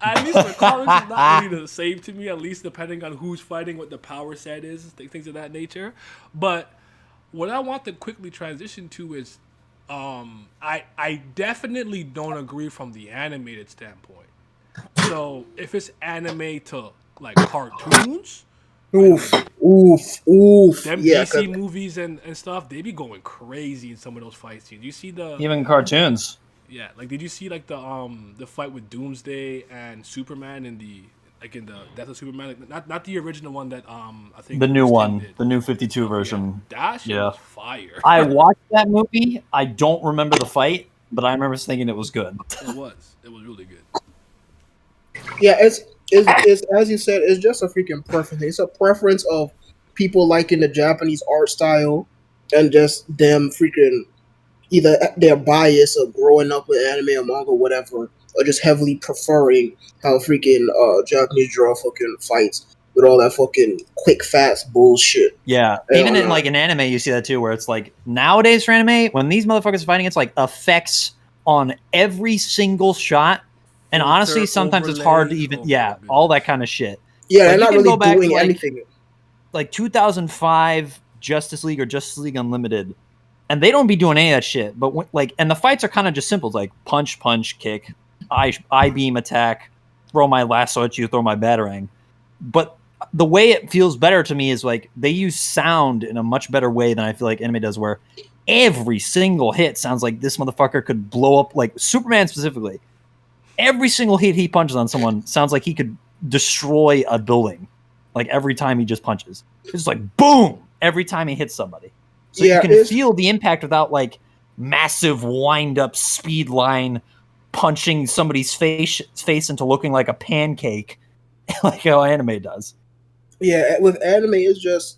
at least the comics is not really the same to me. At least depending on who's fighting, what the power set is, things of that nature. But what I want to quickly transition to is, I definitely don't agree from the animated standpoint. So if it's anime to like cartoons, oof. them Yeah, DC movies and stuff, they be going crazy in some of those fight scenes. You see the Even cartoons. Yeah, like did you see like the fight with Doomsday and Superman in the Death of Superman? Like, not the original one that I think The new one, did. the new 52 version. Yeah, that shit was fire. I watched that movie. I don't remember the fight, but I remember thinking it was good. It was really good. Yeah, it's as you said, it's just a freaking preference. It's a preference of people liking the Japanese art style and just them freaking either their bias of growing up with anime or manga or whatever, or just heavily preferring how freaking Japanese draw fucking fights with all that fucking quick fast bullshit. Yeah, even in like an anime, you see that too, where it's like nowadays for anime, when these motherfuckers are fighting, it's like effects on every single shot. And honestly, sometimes it's hard to even, all that kind of shit. Yeah, they're not really doing anything. Like 2005 Justice League or Justice League Unlimited, and they don't be doing any of that shit. But and the fights are kind of just simple. It's like punch, punch, kick, I beam attack, throw my lasso at you, throw my batarang. But the way it feels better to me is like they use sound in a much better way than I feel like anime does, where every single hit sounds like this motherfucker could blow up, like Superman specifically. Every single hit he punches on someone sounds like he could destroy a building. Like every time he just punches. It's just like boom every time he hits somebody. So you can feel the impact without like massive wind up speed line punching somebody's face into looking like a pancake like how anime does. Yeah, with anime it's just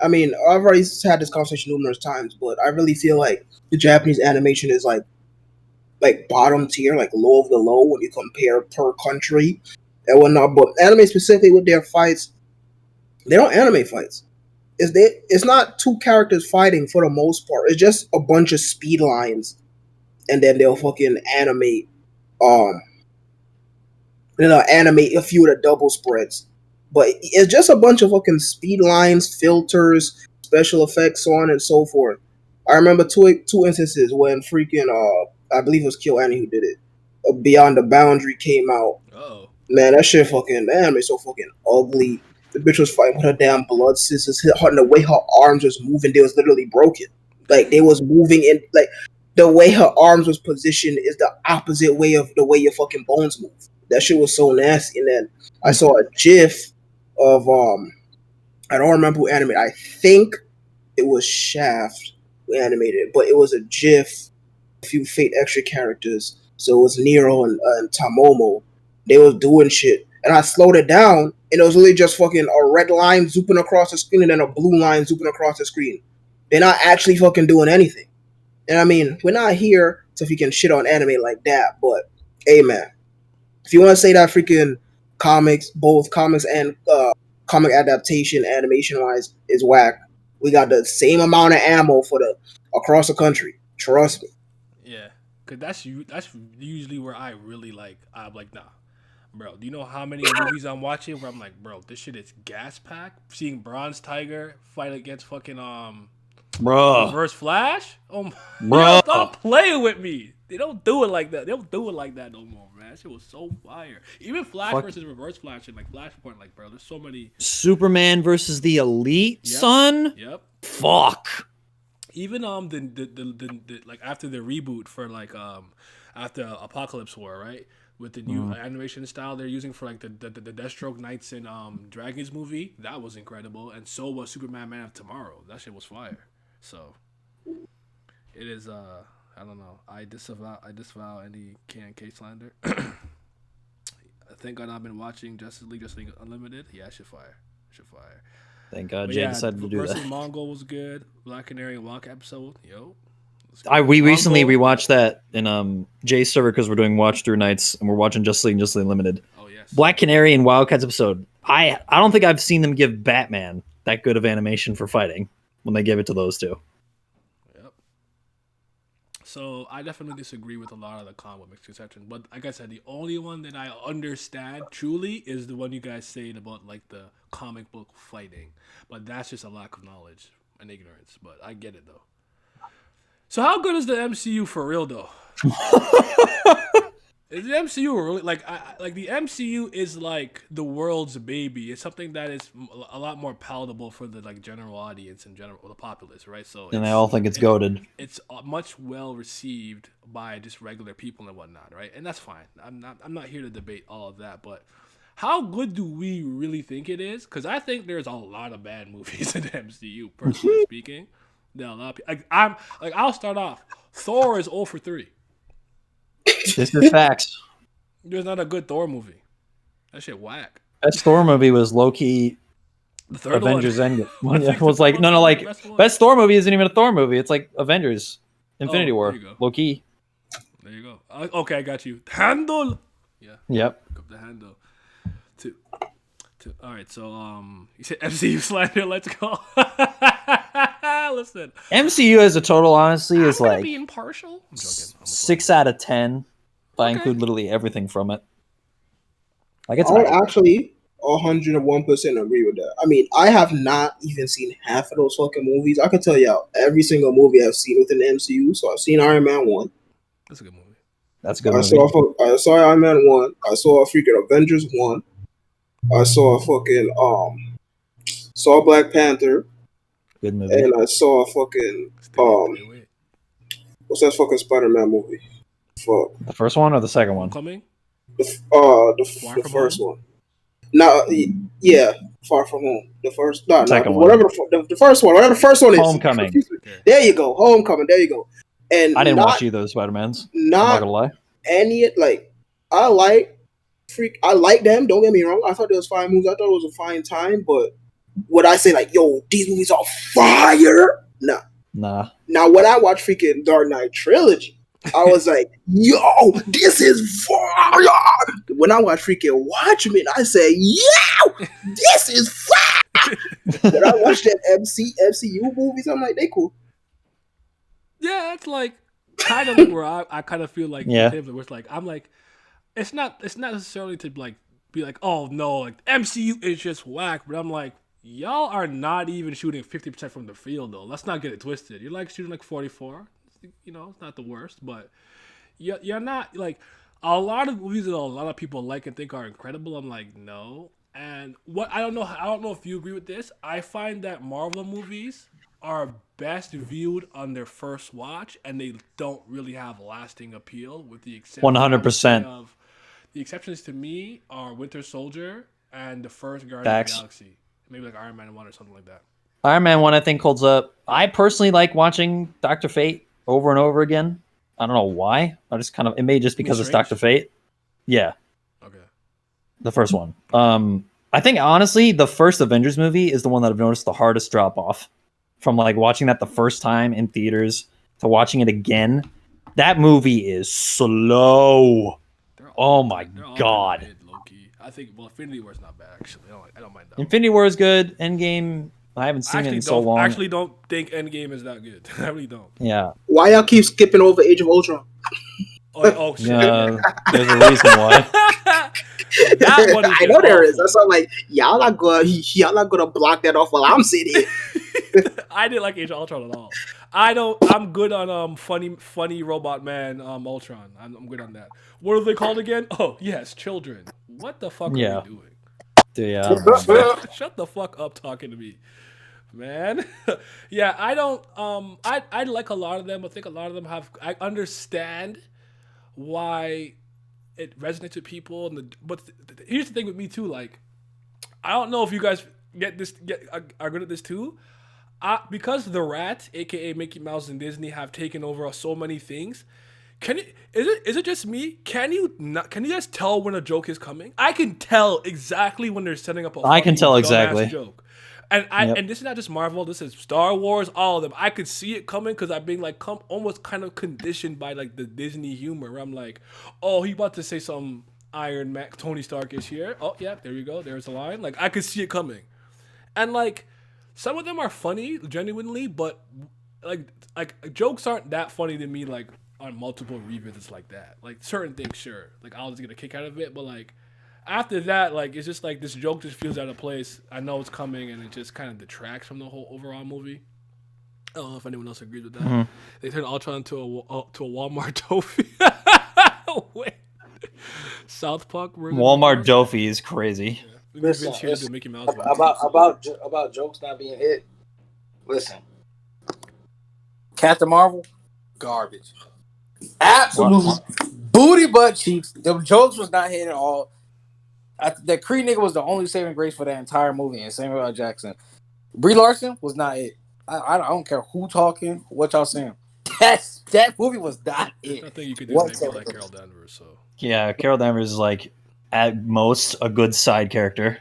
I mean, I've already had this conversation numerous times, but I really feel like the Japanese animation is like bottom tier, like low of the low when you compare per country and whatnot. But anime specifically with their fights, they don't animate fights. It's not two characters fighting for the most part. It's just a bunch of speed lines, and then they'll fucking animate um animate a few of the double spreads. But it's just a bunch of fucking speed lines, filters, special effects, so on and so forth. I remember two instances when freaking I believe it was Kill Annie who did it. Beyond the Boundary came out. Oh. Man, that shit fucking man, it's so fucking ugly. The bitch was fighting with her damn blood sisters, and the way her arms was moving, they was literally broken. Like they was moving in like the way her arms was positioned is the opposite way of the way your fucking bones move. That shit was so nasty. And then I saw a GIF of I don't remember who animated. I think it was Shaft who animated it, but it was a GIF, a few Fate Extra characters. So it was Nero and Tamomo. They was doing shit, and I slowed it down, and it was really just fucking a red line zooping across the screen, and then a blue line zooping across the screen. They're not actually fucking doing anything. And I mean, we're not here to freaking shit on anime like that, but hey, man, if you want to say that freaking comics, both comics and comic adaptation, animation wise, is whack, we got the same amount of ammo for the across the country. Trust me. Yeah, cause that's usually where I really like. I'm like, nah, bro. Do you know how many movies I'm watching where I'm like, bro, this shit is gas packed. Seeing Bronze Tiger fight against fucking Bruh. Reverse Flash. Oh, Bruh. stop playing with me. They don't do it like that. They don't do it like that no more, man. That shit was so fire. Even Flash versus Reverse Flash and like Flashpoint, like, bro, there's so many. Superman versus the Elite, son. Yep. Fuck. Even the like after the reboot for like after Apocalypse War, right? With the new animation style they're using for like the Deathstroke Knights and Dragons movie, that was incredible. And so was Superman Man of Tomorrow. That shit was fire. So it is I don't know. I disavow any K slander. Thank God I've been watching Justice League Unlimited. Yeah, shit fire. Thank God Jay decided to do that. Versus Mongol was good. Black Canary and Walk episode. Yo. We recently rewatched that in Jay's server because we're doing watch through nights and we're watching Justice League and Justice League Unlimited. Oh yes. Black Canary and Wildcats episode. I don't think I've seen them give Batman that good of animation for fighting when they give it to those two. Yep. So I definitely disagree with a lot of the comic misconceptions, but like I said, the only one that I understand truly is the one you guys said about like the comic book fighting, but that's just a lack of knowledge and ignorance. But I get it though. So how good is the MCU for real though? Is the MCU really like the MCU is like the world's baby? It's something that is a lot more palatable for the like general audience and general the populace, right? So and they all think it's goated. It's much well received by just regular people and whatnot, right? And that's fine. I'm not here to debate all of that, but how good do we really think it is? Because I think there's a lot of bad movies in the MCU, personally speaking. There are a lot of I'll start off. Thor is 0 for 3. This is facts. There's not a good Thor movie. That shit whack. Best Thor movie was low-key the third Avengers one. Endgame. It was like best Thor movie isn't even a Thor movie. It's like Avengers Infinity War. Low-key. There you go. Okay, I got you. Handle. Yeah. Yep. Pick up the handle. All right, so you said MCU slander. Let's go. Listen, MCU as a total, honestly, is like be impartial. I'm joking. 6 out of 10. If I include literally everything from it. Like I would actually 101% agree with that. I mean, I have not even seen half of those fucking movies. I can tell you every single movie I've seen within the MCU. So I've seen Iron Man 1. That's a good movie. That's a good movie. I saw Iron Man 1. I saw freaking Avengers 1. I saw saw Black Panther. Good movie. And I saw what's that fucking Spider-Man movie? Fuck. The first one or the second one? Homecoming? The first one. No, yeah, Far From Home. The first, second one. Whatever the first one. Whatever the first one is. Homecoming. There you go. Homecoming. There you go. And I didn't watch either of the Spider-Mans. I'm not gonna lie. I like them. Don't get me wrong. I thought it was fine movies. I thought it was a fine time, but would I say like, yo, these movies are fire? Nah. Nah. Now, when I watched freaking Dark Knight Trilogy, I was like, yo, this is fire. When I watched freaking Watchmen, I said, yo, this is fire. When I watched that MCU movies, I'm like, they cool. Yeah, it's like kind of like where I kind of feel like Yeah. where it's like I'm like it's not necessarily to like be like, oh no, like MCU is just whack, but I'm like, y'all are not even shooting 50% from the field though. Let's not get it twisted. You're like shooting like 44. You know, it's not the worst, but you're not like a lot of movies that a lot of people like and think are incredible. I'm like, no. And what I don't know if you agree with this. I find that Marvel movies are best viewed on their first watch, and they don't really have lasting appeal. With the exception, 100%. of the exceptions to me are Winter Soldier and the first Guardians Facts. of the Galaxy, maybe like Iron Man 1 or something like that. Iron Man 1, I think, holds up. I personally like watching Dr. Fate over and over again. I don't know why. I just kind of, it may just because it's Strange? Dr. Fate. Yeah, Okay. the first one. I think honestly, the first Avengers movie is the one that I've noticed the hardest drop off from like watching that the first time in theaters to watching it again. That movie is slow. Oh my god. Mid, low-key. I think Infinity War's not bad actually. I don't mind that. Infinity War is good. Endgame, I haven't seen it in so long. I actually don't think Endgame is that good. I really don't. Yeah. Why y'all keep skipping over Age of Ultron? Oh shit. Yeah, there's a reason why. That one is I know there awful. is. That's why I'm like, y'all not gonna block that off while I'm sitting here. I didn't like Age of Ultron at all. I'm good on funny robot man Ultron. I'm good on that. What are they called again? Oh yes, children. What the fuck Yeah. are we doing? Dude, yeah, I don't know. Shut the fuck up talking to me, man. Yeah, I don't. I like a lot of them. I think a lot of them have. I understand why it resonates with people, but here's the thing with me too. Like, I don't know if you guys are good at this too. Because the Rat, aka Mickey Mouse and Disney, have taken over so many things. Is it just me? Can you guys tell when a joke is coming? I can tell exactly when they're setting up a I can tell exactly joke. And this is not just Marvel, this is Star Wars, all of them. I could see it coming because I've been like almost kind of conditioned by like the Disney humor where I'm like, oh, he about to say some Iron Man, Tony Stark is here. Oh yeah, there you go. There's a line. Like I could see it coming. And like some of them are funny, genuinely, but like jokes aren't that funny to me like on multiple revisits like that. Like certain things, sure. Like I'll just get a kick out of it, but like after that, like it's just like this joke just feels out of place. I know it's coming, and it just kind of detracts from the whole overall movie. I don't know if anyone else agrees with that. Mm-hmm. They turned Ultron into a Walmart tofu. Wait, South Park. Walmart Dofi is crazy. Yeah. Listen, Mickey Mouse about jokes not being hit. Listen, Captain Marvel, garbage. Absolutely booty butt cheeks. The jokes was not hit at all. That Kree nigga was the only saving grace for that entire movie, and Samuel L. Jackson. Brie Larson was not it. I don't care who talking, what y'all saying. That movie was not it. I think you could do maybe like Carol Danvers. So yeah, Carol Danvers is like at most a good side character.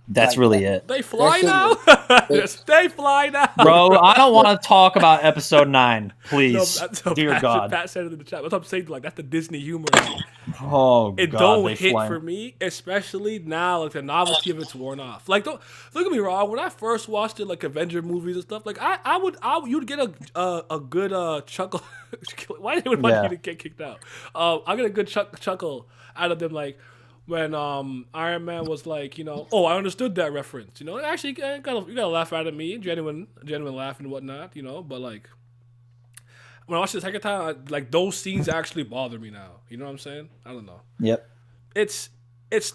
That's like, really it. They fly now? They fly now. Bro, I don't want to talk about episode 9, please. No, Dear God. Pat said it in the chat. That's what I'm saying. Like that's the Disney humor. Oh, it God, don't they hit fly. for me, especially now. Like the novelty of it's worn off. Like don't get me wrong. When I first watched it, like Avenger movies and stuff, like you'd get a good chuckle. Why did you get kicked out? I get a good chuckle out of them. Like when Iron Man was like, oh, I understood that reference. Actually, you gotta laugh out at me, genuine laugh and whatnot. But like when I watched it the second time, like those scenes actually bother me now. You know what I'm saying? I don't know. Yep. It's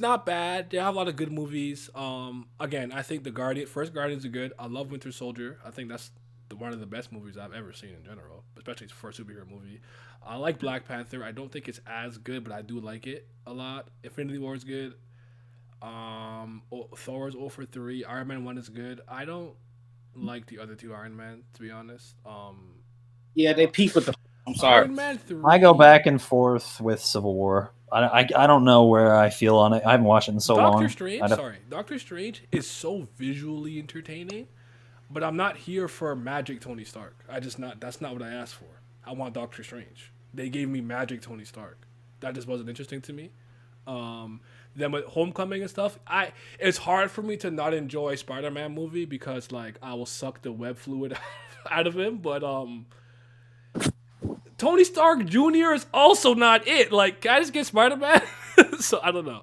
not bad. They have a lot of good movies. Again, I think first Guardians are good. I love Winter Soldier. I think that's one of the best movies I've ever seen in general, especially for a superhero movie. I like Black Panther. I don't think it's as good, but I do like it a lot. Infinity War is good. Thor is 0 for 3. Iron Man 1 is good. I don't like the other two Iron Man, to be honest. Yeah, they peak with the. I'm sorry. Iron Man 3. I go back and forth with Civil War. I don't know where I feel on it. I haven't watched it in so long. Doctor Strange is so visually entertaining, but I'm not here for magic Tony Stark. That's not what I asked for. I want Doctor Strange. They gave me magic Tony Stark. That just wasn't interesting to me. Then with Homecoming and stuff, it's hard for me to not enjoy Spider-Man movie because like I will suck the web fluid out of him. But Tony Stark Jr. is also not it. Like, can I just get Spider-Man? So I don't know.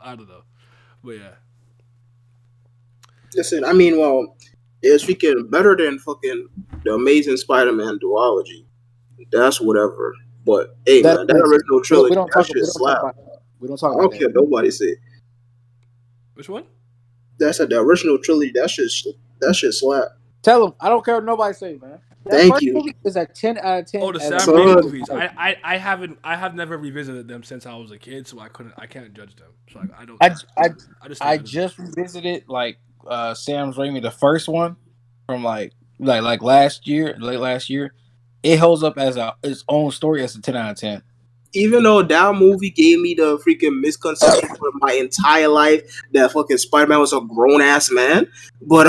But yeah. Listen, I mean, well, it's freaking better than fucking the Amazing Spider-Man duology. That's whatever. But hey, man, that original trilogy, that shit slap. We don't talk I about don't that. care what nobody say. Which one? That's the original trilogy. That shit slap. Tell them. I don't care what nobody say, man. That Thank first you. movie is a 10 out of 10. Oh, the as Sam a- Raimi movies. I have never revisited them since I was a kid, so I can't judge them. So I just revisited like Sam Raimi, the first one from like last year, late last year. It holds up as its own story as a 10 out of 10. Even though that movie gave me the freaking misconception for my entire life that fucking Spider-Man was a grown ass man, but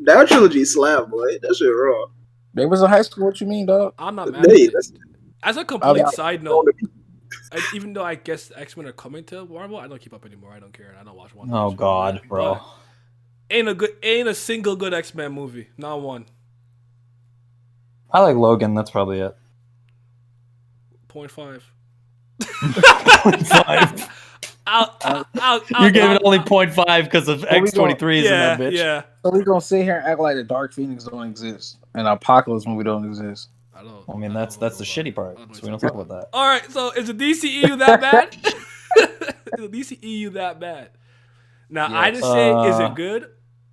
that trilogy slap, boy. That shit raw. They was in high school. What you mean, dog? I'm not mad at Hey, it. As a complete side note, even though I guess X-Men are coming to Marvel, I don't keep up anymore. I don't care. I don't watch one. Oh God, bro. Ain't a single good X-Men movie. Not one. I like Logan. That's probably it. 0.5. 0.5. You gave it only 0.5 because of X-23 in that bitch. Yeah. So we gonna sit here and act like the Dark Phoenix don't exist and Apocalypse movie don't exist. I mean, that's the shitty part. So we don't talk about that. All right. So is the DCEU that bad? Is the DCEU that bad? Now I just say, is it good?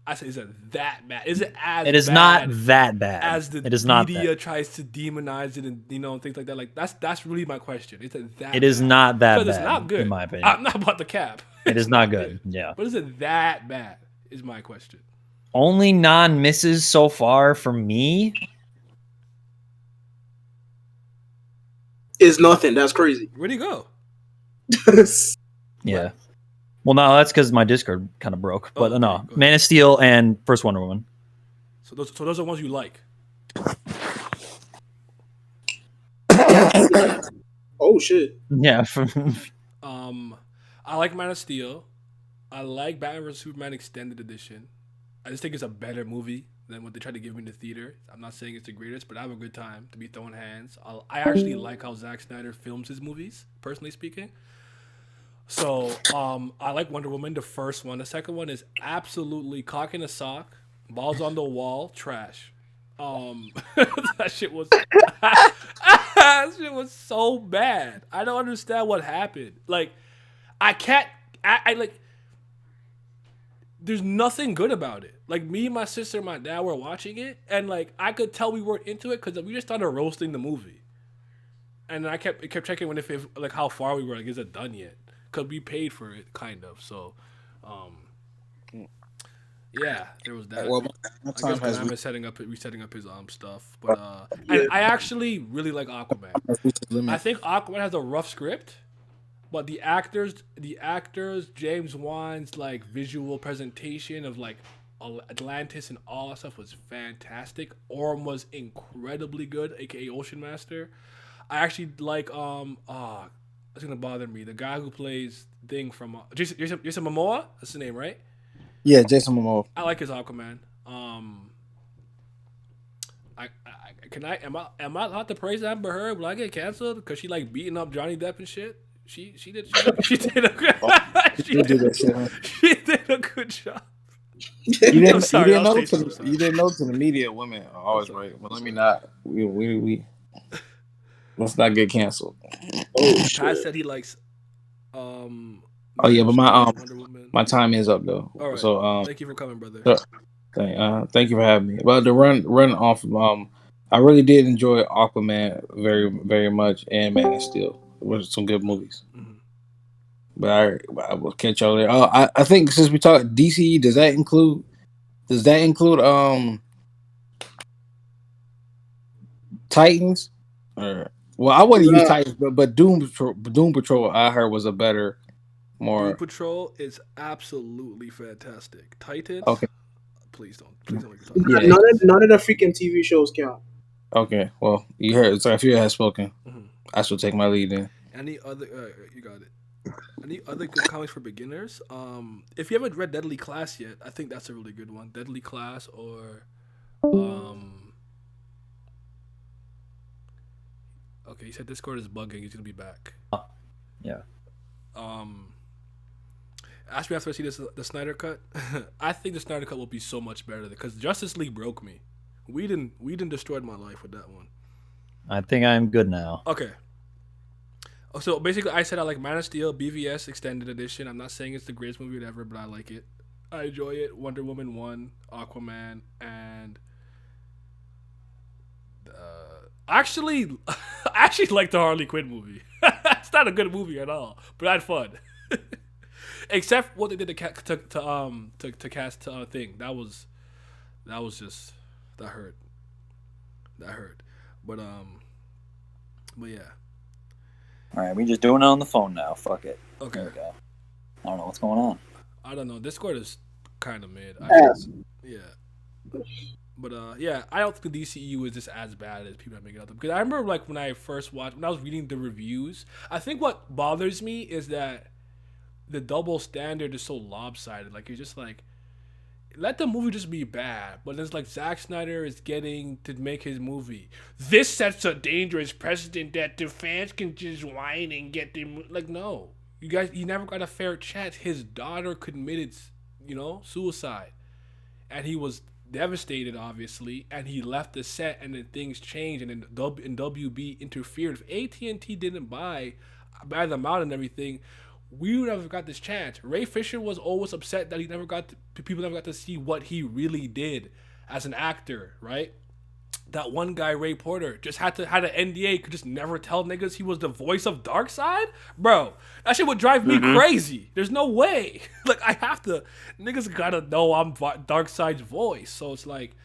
I say, is it that bad? Is it as? It is bad not that bad. As the media tries to demonize it and things like that. Like that's really my question. Is it that? It is bad? not that because bad. It's not good, in my opinion. I'm not about the cap. It is not good. Yeah. But is it that bad? Is my question. Only non-misses so far for me is nothing. That's crazy. Where'd he go? Yeah. Well, no, that's because my Discord kind of broke. But okay, no, Man of Steel and First Wonder Woman. So those are ones you like. Oh shit. Yeah. I like Man of Steel. I like Batman vs Superman Extended Edition. I just think it's a better movie than what they tried to give me in the theater. I'm not saying it's the greatest, but I have a good time to be throwing hands. I actually like how Zack Snyder films his movies, personally speaking. So, I like Wonder Woman, the first one. The second one is absolutely cock in a sock, balls on the wall, trash. That shit was that shit was so bad. I don't understand what happened. Like, I like. There's nothing good about it. Like, me, my sister, and my dad were watching it, and like I could tell we weren't into it because we just started roasting the movie. And then I kept checking when if like how far we were. Like, is it done yet? Because we paid for it, kind of. So, yeah, there was that. Well, I guess Konami is setting up his stuff, but and I actually really like Aquaman. I think Aquaman has a rough script, but the actors, James Wan's like visual presentation of like Atlantis and all that stuff was fantastic. Orm was incredibly good, aka Ocean Master. I actually like it's gonna bother me. The guy who plays Thing from Jason Momoa. That's the name, right? Yeah, Jason Momoa. I like his Aquaman. Am I allowed to praise Amber Heard? Will I get canceled because she like beating up Johnny Depp and shit? She did a good she did a good job. You didn't know to the media women are always right. But let me not. We let's not get canceled. Pat said he likes. Oh yeah, but my time is up though. All right. So thank you for coming, brother. Thank you for having me. Well, to run off. I really did enjoy Aquaman very very much, and Man of Steel. It was some good movies. Mm-hmm. But I will catch y'all there. I think since we talked DC, does that include Titans? Or Well, I wouldn't use No. Titans, but Doom Patrol, I heard was a better, Doom more Patrol is absolutely fantastic. Titans, okay. please don't make me talk about Yeah. None of the freaking TV shows count. Okay. Well, you heard. So if you had spoken, it. Mhm. I shall take my lead in. Any other? You got it. Any other good comics for beginners? If you haven't read Deadly Class yet, I think that's a really good one. Deadly Class or okay, you said Discord is bugging. He's gonna be back. Yeah. Ask me after I see the Snyder Cut. I think the Snyder Cut will be so much better because Justice League broke me. Whedon destroyed my life with that one. I think I'm good now. Okay. So basically, I said I like Man of Steel, BVS Extended Edition. I'm not saying it's the greatest movie ever, but I like it. I enjoy it. Wonder Woman 1, Aquaman, and actually, I actually like the Harley Quinn movie. It's not a good movie at all, but I had fun. Except what they did to cast thing. That was just that hurt. But yeah. All right, we just doing it on the phone now. Fuck it. Okay. There we go. I don't know what's going on. I don't know. Discord is kind of mid. Yes. Yeah. But yeah, I don't think the DCEU is just as bad as people are making it up. Because I remember like when I was reading the reviews, I think what bothers me is that the double standard is so lopsided. Like you're just like, let the movie just be bad. But it's like Zack Snyder is getting to make his movie. This sets a dangerous precedent that the fans can just whine and get them. Like, no. You guys, he never got a fair chance. His daughter committed, suicide. And he was devastated, obviously. And he left the set and then things changed. And then WB interfered. If AT&T didn't buy them out and everything, we would never got this chance. Ray Fisher was always upset that people never got to see what he really did as an actor, right? That one guy, Ray Porter, just had an NDA, could just never tell niggas he was the voice of Darkseid? Bro, that shit would drive me crazy. There's no way. Like, niggas gotta know I'm Darkseid's voice. So it's like,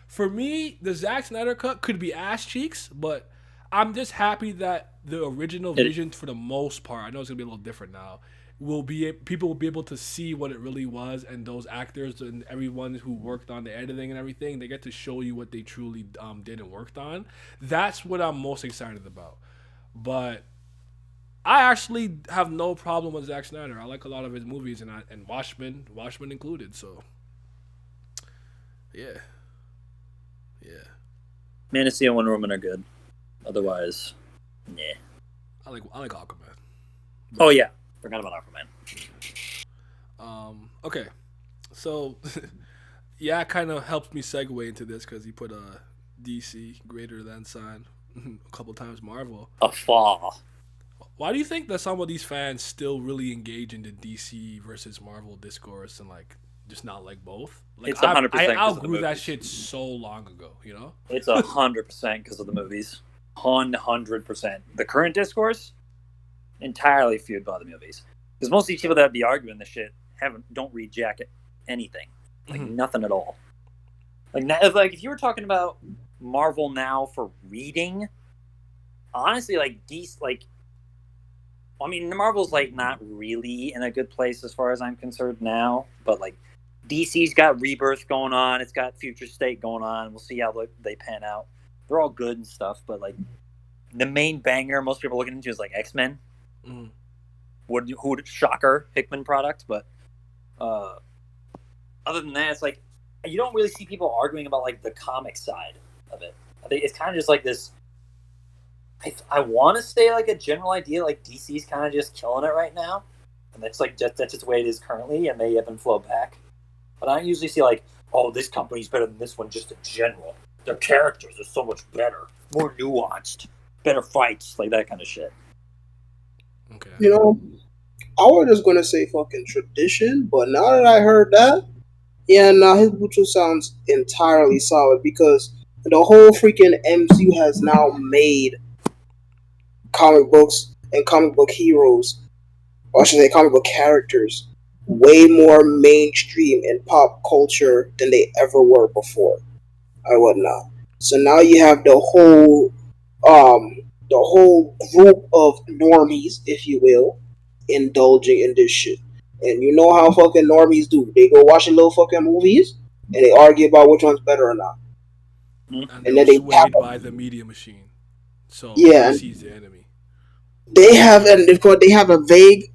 for me, the Zack Snyder cut could be ass cheeks, but I'm just happy that the original vision, for the most part, I know it's gonna be a little different now, people will be able to see what it really was, and those actors and everyone who worked on the editing and everything, they get to show you what they truly did and worked on. That's what I'm most excited about. But I actually have no problem with Zack Snyder. I like a lot of his movies, and Watchmen included. So yeah. Man of Steel and Wonder Woman are good. Otherwise, nah. I like Aquaman. Oh yeah, forgot about Aquaman. Okay, so yeah, it kind of helps me segue into this because he put a DC greater than sign a couple times Marvel. A fall. Why do you think that some of these fans still really engage in the DC versus Marvel discourse and like just not like both? Like, It's 100%. I outgrew that shit so long ago. It's 100% because of the movies. 100%. The current discourse entirely fueled by the movies. Because most of these people that be arguing this shit don't read jacket anything, like nothing at all. Like if you were talking about Marvel now for reading, honestly, like DC, like, I mean, Marvel's like not really in a good place as far as I'm concerned now, but like DC's got Rebirth going on, it's got Future State going on. We'll see how they pan out. They're all good and stuff, but like the main banger most people are looking into is like X-Men. Who would shocker Hickman product, but other than that, it's like you don't really see people arguing about like the comic side of it. I think it's kind of just like this. I want to say like a general idea, like DC's kind of just killing it right now, and that's just the way it is currently, and they ebb and flow back. But I don't usually see like, oh, this company's better than this one just in general. Their characters are so much better, more nuanced, better fights, like that kind of shit. Okay. I was just gonna say fucking tradition, but now that I heard that, yeah, now his Bucho sounds entirely solid because the whole freaking MCU has now made comic books and comic book heroes, or should I say comic book characters, way more mainstream in pop culture than they ever were before. I whatnot. So now you have the whole the whole group of normies, if you will, indulging in this shit. And you know how fucking normies do. They go watch a little fucking movies and they argue about which one's better or not. And And they're then they have swayed by the media machine. So yeah, DC's the enemy. they have and of course they have a vague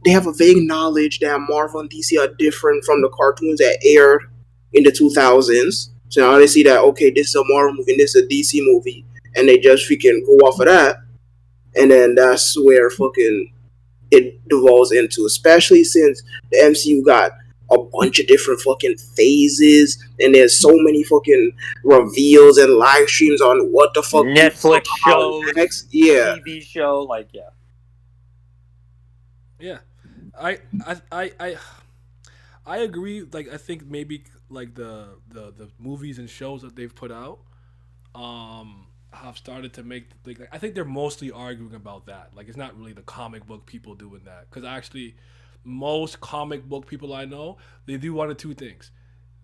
knowledge that Marvel and DC are different from the cartoons that aired in the 2000s. So now they see that okay, this is a Marvel movie and this is a DC movie, and they just freaking go off of that, and then that's where fucking it devolves into, especially since the MCU got a bunch of different fucking phases, and there's so many fucking reveals and live streams on what the fuck Netflix shows, next. Yeah, TV show, like Yeah, I I I I, I agree. Like I think maybe like the movies and shows that they've put out, have started to make like I think they're mostly arguing about that. Like it's not really the comic book people doing that because actually, most comic book people I know they do one of two things.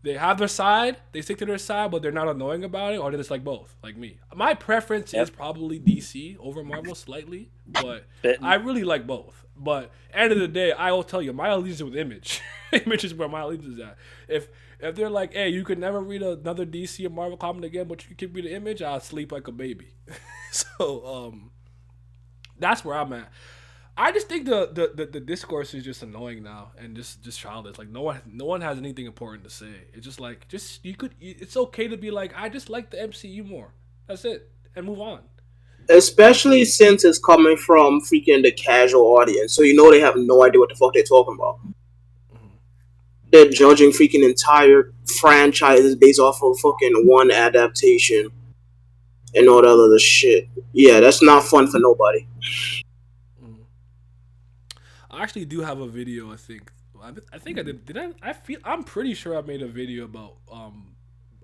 They have their side, they stick to their side, but they're not annoying about it, or they're just like both, like me. My preference is probably DC over Marvel slightly, but I really like both. But end of the day, I will tell you, my allegiance with Image. Image is where my allegiance is at. If they're like, hey, you could never read another DC or Marvel comic again, but you can read the Image, I'll sleep like a baby. So that's where I'm at. I just think the discourse is just annoying now and just childish. Like no one has anything important to say. It's just like it's okay to be like I just like the MCU more. That's it and move on. especially since it's coming from freaking the casual audience, so you know they have no idea what the fuck they're talking about. They're judging freaking entire franchises based off of fucking one adaptation and all that other shit. Yeah, that's not fun for nobody. I actually do have a video. I think I did. Did I? I'm pretty sure I made a video about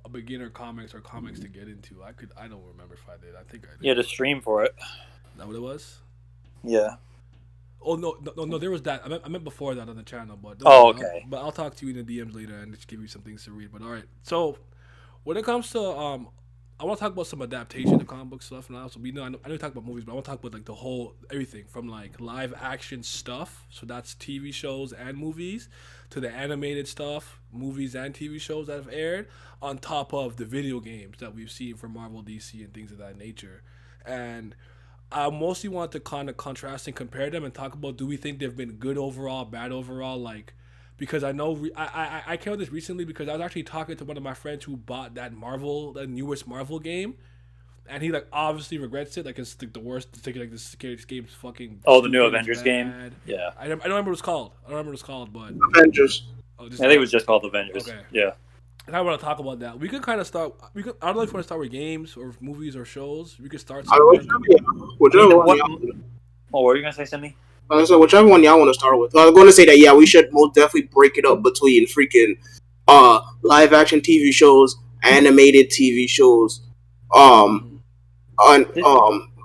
a beginner comics or comics to get into. I don't remember if I did. I think I did. yeah, to stream for it. Is that what it was? Yeah. Oh no! There was that. I meant before that on the channel, but okay. But I'll talk to you in the DMs later and just give you some things to read. But all right. So when it comes to I want to talk about some adaptation of comic book stuff now. So I know we talk about movies, but I want to talk about like the whole everything from like live action stuff. So that's TV shows and movies to the animated stuff, movies and TV shows that have aired, on top of the video games that we've seen from Marvel, DC, and things of that nature. And I mostly want to kind of contrast and compare them and talk about do we think they've been good overall, bad overall, like because I know I came with this recently because I was actually talking to one of my friends who bought the newest Marvel game, and he like obviously regrets it. Like it's like the worst. It's like this game's fucking. Oh, the new Avengers game. Yeah, I don't remember what it's called. I don't remember what it's called, but Avengers. I think it was just called Avengers. Okay. Yeah. And I want to talk about that. We could kind of start. I don't know if you want to start with games or movies or shows. We could start Whichever one. What were you gonna say, Cindy? So whichever one y'all want to start with. I was going to say that yeah, we should most definitely break it up between freaking live action TV shows, animated TV shows,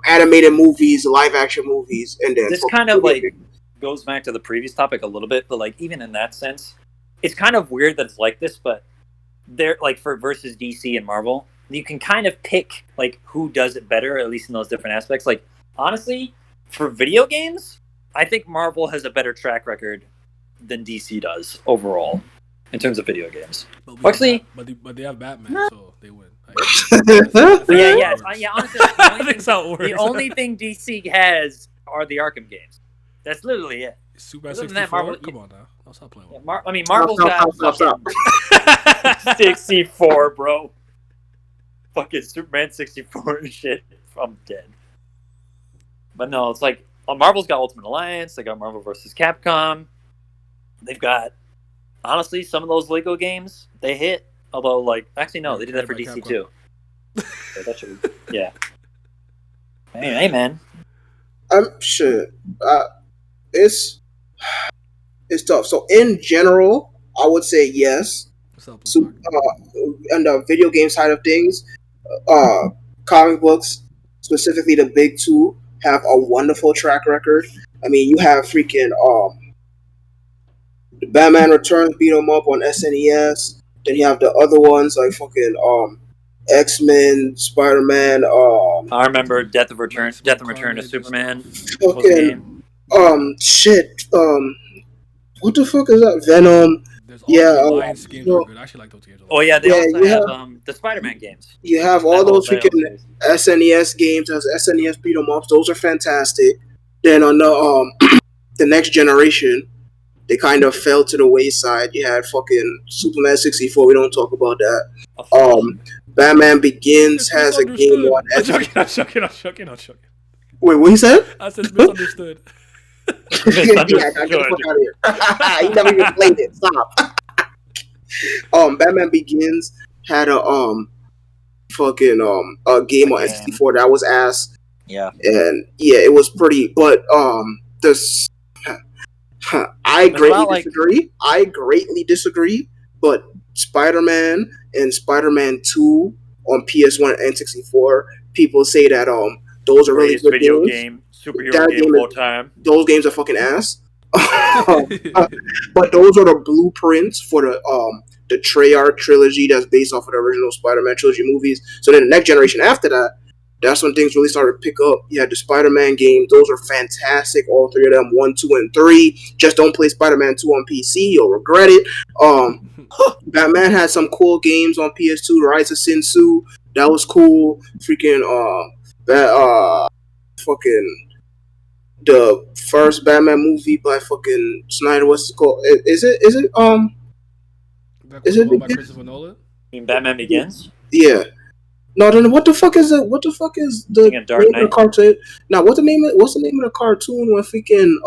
animated movies, live action movies, and then this kind of like goes back to the previous topic a little bit, but like even in that sense, it's kind of weird that it's like this, but they're like for versus DC and Marvel, you can kind of pick like who does it better, at least in those different aspects. Like honestly, for video games, I think Marvel has a better track record than DC does overall in terms of video games. Actually, but they have Batman, so they win. Yeah. Honestly, the only thing DC has are the Arkham games. That's literally it. Super 64. Come on now, I'll stop playing. Yeah, Marvel's got 64, bro. Fucking Superman 64 and shit. I'm dead. But no, it's like Marvel's got Ultimate Alliance. They got Marvel vs. Capcom. They've got, honestly, some of those Lego games, they hit. Although, like, actually, no, they did that for DC Capcom. Too. So that should be, yeah. Hey, man. I'm sure. It's tough. So, in general, I would say yes. So, on the video game side of things, comic books, specifically the big two, have a wonderful track record. I mean, you have freaking the Batman Returns beat 'em up on SNES. Then you have the other ones like fucking X-Men, Spider-Man, I remember Death and Maximum Return of Carnage and Superman stuff. was a game. shit, what the fuck is that? Venom. There's all Yeah, the Alliance games you are know, good. I actually like those games a Oh lot. yeah, they yeah, also have the Spider-Man games. you have all those freaking SNES games, as SNES beat 'em ups. Those are fantastic. Then on the next generation, they kind of fell to the wayside. You had fucking Superman 64. We don't talk about that. Of course. Batman Begins It's has a game misunderstood. on. I'm joking. Wait, what he said? I said it's misunderstood. Yeah, get the fuck out of here. You never even played it. Stop. Batman Begins had fucking a game on N64 that was ass. Yeah. And yeah, it was pretty, but this I greatly disagree. But Spider-Man and Spider-Man 2 on PS1 and N64, people say that those are really good video games. game, superhero game of all time. Those games are fucking ass. But those are the blueprints for the Treyarch trilogy that's based off of the original Spider-Man trilogy movies. So then the next generation after that, that's when things really started to pick up. You had the Spider-Man games; those are fantastic. All three of them, 1, 2, and 3. Just don't play Spider-Man 2 on PC; you'll regret it. Batman had some cool games on PS2. Rise of Sin Tzu, that was cool. Freaking fucking the first Batman movie by fucking Snyder. What's it called? Is it Is it by Begins? Christopher Nolan? You mean Batman Begins? Yeah. No, then what the fuck is the Dark name of the cartoon? Now, what's the name of the cartoon when freaking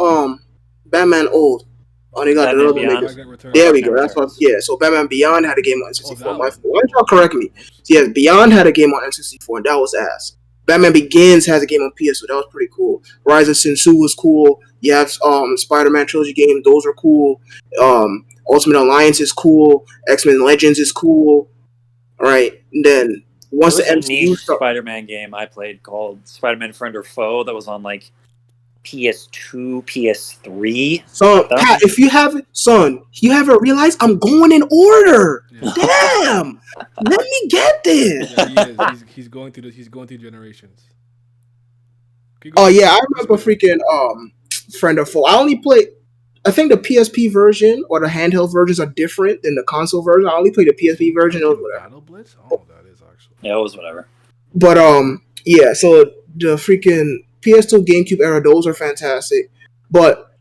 Batman old? Oh, they got Batman the Beyond. niggas. There we go. That's what. Yeah. So Batman Beyond had a game on N64. Why don't y'all correct me? Yeah, Beyond had a game on N64, and that was ass. Batman Begins has a game on PS2. That was pretty cool. Rise of Sin Tzu was cool. You have Spider-Man trilogy game. Those are cool. Ultimate Alliance is cool. X-Men Legends is cool. All right. And then once the MCU Spider-Man game I played called Spider-Man Friend or Foe that was on like PS2, PS3. So Pat, if you haven't realized, I'm going in order. Yeah. Damn, let me get this. Yeah, he is. He's going through generations. Oh yeah, I remember freaking Friend or Foe. I think the PSP version or the handheld versions are different than the console version. I only played the PSP version. It was whatever. Battle Blitz? Oh, that is actually. Yeah, it was whatever. But yeah. So the freaking PS2, GameCube era, those are fantastic. But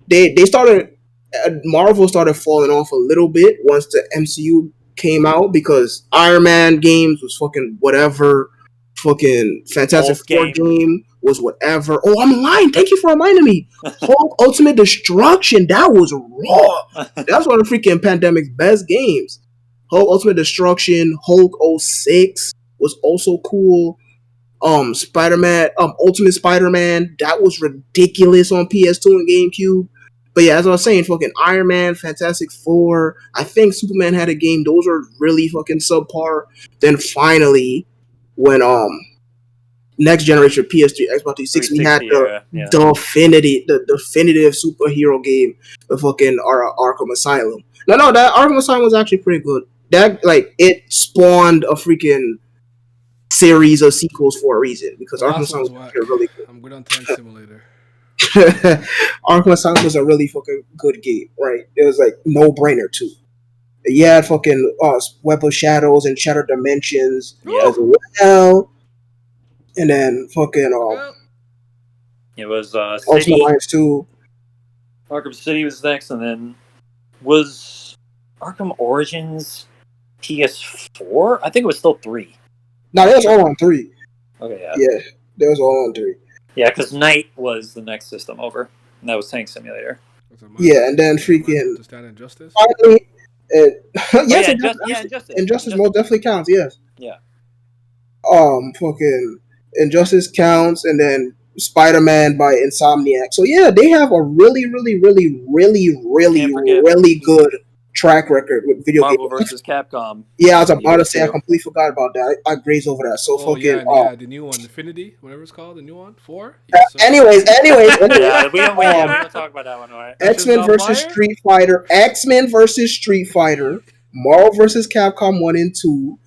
Marvel started falling off a little bit once the MCU came out because Iron Man games was fucking whatever. Fucking Fantastic Four game was whatever. Oh, I'm lying. Thank you for reminding me. Hulk Ultimate Destruction. That was raw. That's one of the freaking pandemic's best games. Hulk Ultimate Destruction. Hulk 06 was also cool. Spider-Man, Ultimate Spider-Man, that was ridiculous on PS2 and GameCube. But yeah, as I was saying, fucking Iron Man, Fantastic Four, I think Superman had a game. Those are really fucking subpar. Then finally, when next generation PS3, Xbox 360, we had the definitive superhero game, the fucking Arkham Asylum. No, that Arkham Asylum was actually pretty good. That it spawned a freaking series of sequels for a reason because Arkham Asylum was really good. I'm good on Tank Simulator. Arkham Asylum was a really fucking good game, right? It was like no brainer too. You had fucking Web of Shadows and Shattered Dimensions as well, and then fucking it was Ultimate Alliance 2. Arkham City was next, and then was Arkham Origins PS4? I think it was still 3. No, that was all on 3. Okay, yeah. Yeah, that was all on 3. Yeah, because Night was the next system over, and that was Tank Simulator. Yeah, and then freaking... Injustice? Finally, yes, Injustice. Injustice most definitely counts, yes. Yeah. Fucking Injustice counts, and then Spider-Man by Insomniac. So yeah, they have a really, really, really, really, really, really good track record with video games. Marvel versus Capcom. Yeah, I was about to say, I completely forgot about that. I grazed over that. So fucking yeah, the new one, Infinity, whatever it's called, the new one, 4. Yes, anyways. Yeah, we don't talk about that one, right? X-Men versus Street Fighter. X-Men versus Street Fighter. Marvel versus Capcom 1 and 2.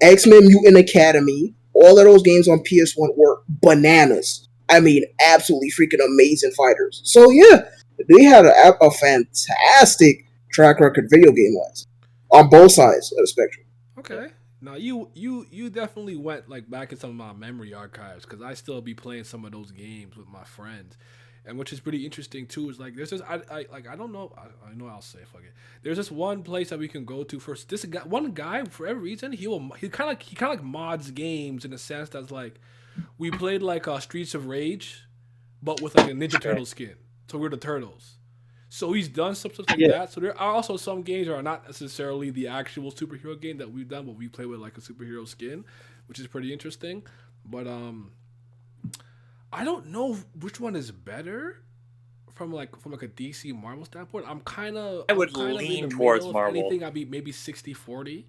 X-Men Mutant Academy. All of those games on PS1 were bananas. I mean, absolutely freaking amazing fighters. So yeah, they had a fantastic track record video game wise on both sides of the spectrum. Okay. Now you definitely went like back in some of my memory archives because I still be playing some of those games with my friends, and which is pretty interesting too. Is like there's this I don't know I know I'll say fuck it. There's this one place that we can go to first. This guy one guy for every reason he kind of like mods games in a sense that's like we played like Streets of Rage, but with like a Ninja Turtle skin. So we're the turtles. So he's done stuff like Yeah. that. So there are also some games that are not necessarily the actual superhero game that we've done, but we play with like a superhero skin, which is pretty interesting. But I don't know which one is better from like a DC Marvel standpoint. I would I'm kinda lean in the towards middle. If Marvel. anything, I'd be maybe 60-40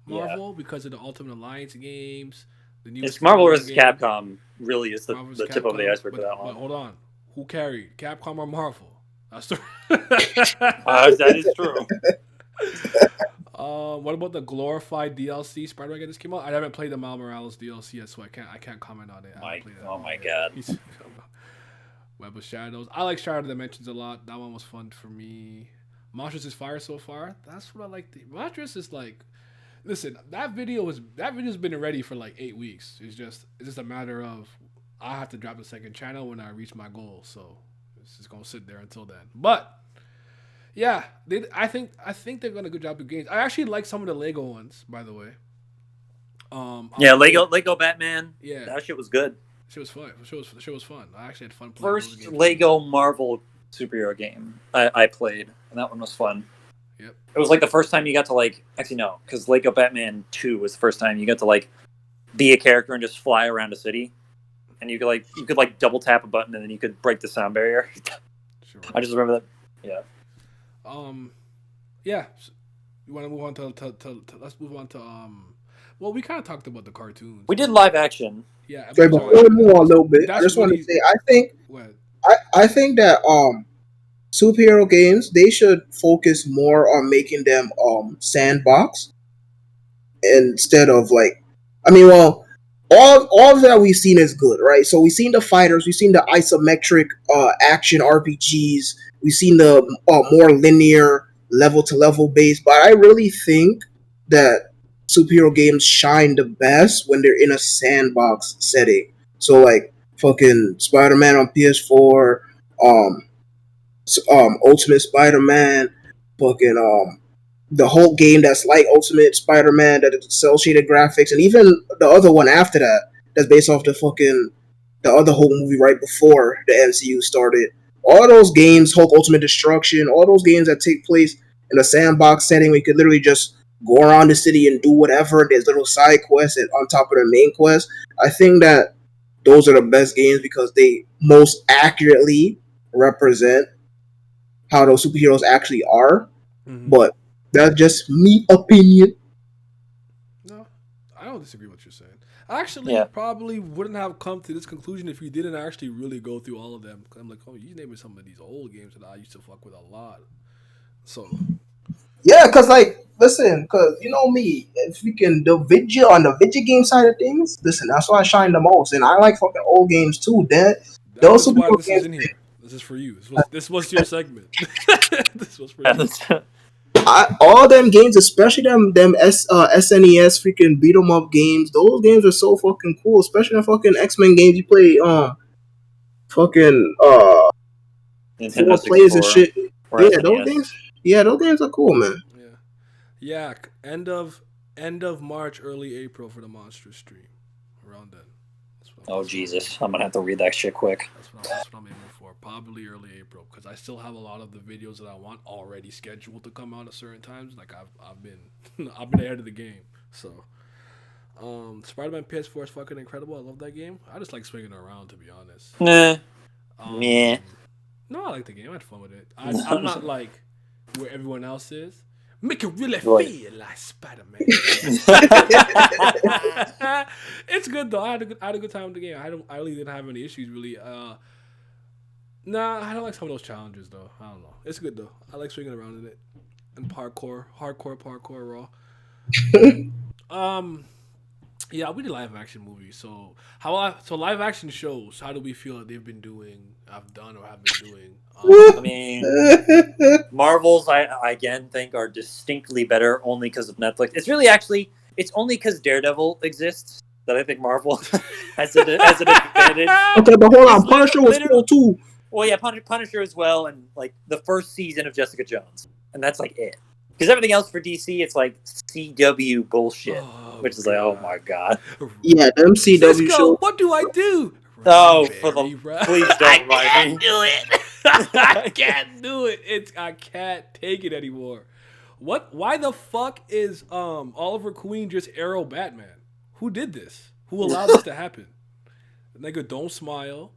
Marvel because of the Ultimate Alliance games, the new It's Marvel Spider-Man versus game, Capcom really is the Marvel vs. tip of the Capcom. iceberg for that But one. hold on, who carried Capcom or Marvel? That's the. That is true. What about the glorified DLC Spider-Man that just came out? I haven't played the Miles Morales DLC yet, so I can't comment on it. I haven't played it at Oh all my yet. god. Web of Shadows. I like Shadow Dimensions a lot. That one was fun for me. Monstrous is fire so far. That's what I like. Monstrous is like, listen, that video's been ready for like 8 weeks. It's just a matter of I have to drop the second channel when I reach my goal. So it's just gonna sit there until then. But yeah, I think they've done a good job with games. I actually like some of the Lego ones, by the way. Yeah, Lego Batman. Yeah, That shit was good. shit was fun. Shit was fun. I actually had fun playing those First games. Lego Marvel superhero game I played, and that one was fun. Yep. It was like the first time you got to like actually no, because Lego Batman 2 was the first time you got to like be a character and just fly around a city, and you could like double tap a button and then you could break the sound barrier. Sure. I just remember that. Yeah. Yeah. You want to move on to let's move on to Well, we kind of talked about the cartoons. We did live action. Yeah. Sorry, before we move on a little bit, I just want to say I think that superhero games they should focus more on making them sandbox instead of like I mean well all that we've seen is good, right? So we've seen the fighters, we've seen the isometric action RPGs, we've seen the more linear level to level based, but I really think that superhero games shine the best when they're in a sandbox setting. So like fucking Spider-Man on PS4, um, Ultimate Spider-Man, fucking the whole game that's like Ultimate Spider-Man that it's cell shaded graphics, and even the other one after that that's based off the other whole movie right before the MCU started. All those games, Hulk Ultimate Destruction, all those games that take place in a sandbox setting where you could literally just go around the city and do whatever. There's little side quests and on top of the main quest. I think that those are the best games because they most accurately represent how those superheroes actually are. Mm-hmm. But that's just me opinion. No, I don't disagree with what you're saying. I actually probably wouldn't have come to this conclusion if you didn't actually really go through all of them. I'm like, oh, you naming some of these old games that I used to fuck with a lot. So yeah, cause like listen, cause you know me, if we can the video on the video game side of things, listen, that's why I shine the most, and I like fucking old games too. That's why this is in here. This is for you. This was your segment. This was for you. All them games, especially them SNES freaking beat 'em up games. Those games are so fucking cool, especially the fucking X-Men games you play. Fucking Nintendo 4 players and shit. Yeah, those games. Yeah, those games are cool, man. Yeah. End of March, early April for the Monster stream. Around then. Oh Jesus! I'm gonna have to read that shit quick. That's what I'm aiming for. Probably early April because I still have a lot of the videos that I want already scheduled to come out at certain times. Like I've been ahead of the game. So, Spider-Man PS4 is fucking incredible. I love that game. I just like swinging around, to be honest. Nah. No, I like the game. I had fun with it. I'm not like where everyone else is. Make it really feel like Spider-Man. It's good though. I had a good time with the game. I really didn't have any issues really. Nah, I don't like some of those challenges though. I don't know. It's good though. I like swinging around in it and hardcore parkour raw. Yeah, we did live action movies. So live action shows? How do we feel that they've been doing? Have done or have been doing? I mean, Marvels, I again think are distinctly better only because of Netflix. It's really actually it's only because Daredevil exists that I think Marvel has an advantage. Okay, but hold on. It's Punisher was literally- cool too. Well, yeah, Punisher as well, and like the first season of Jessica Jones, and that's like it. Because everything else for DC, it's like CW bullshit, which is like, oh my god. Yeah, the MCW Cisco, show. what do I do? Oh, Raspberry, please don't remind me. do it. I can't do it. I can't take it anymore. What? Why the fuck is Oliver Queen just Arrow Batman? Who did this? Who allowed this to happen? The nigga don't smile.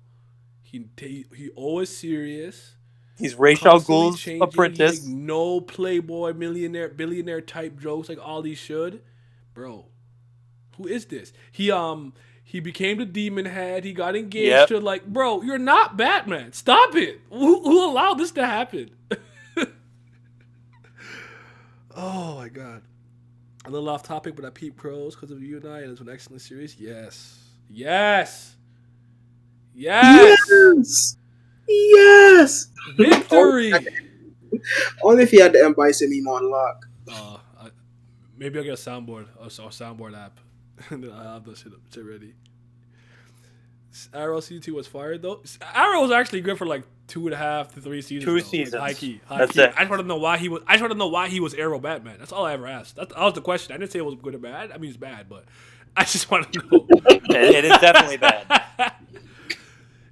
He always serious. He's Ra's al Constantly Ghul's changing. apprentice. He make no playboy billionaire type jokes like all these should. Bro, who is this? He became the demon head. He got engaged Yep. to like, bro, you're not Batman. Stop it. Who allowed this to happen? Oh my god. A little off topic, but I peeped Crows because of you and I, and it's an excellent series. Yes. Yes. Yes. Yes. Yes. Victory. Only if he had the M. Bison meme on lock. Maybe I'll get a soundboard or soundboard app. And then I'll have that shit ready. Arrow season 2 was fired though. Arrow was actually good for like 2.5 to 3 seasons. 2 though. seasons. High key. That's it. I just want to know why he was. I just want to know why he was Arrow Batman. That's all I ever asked. That was the question. I didn't say it was good or bad. I mean it's bad, but I just want to know. It is definitely bad.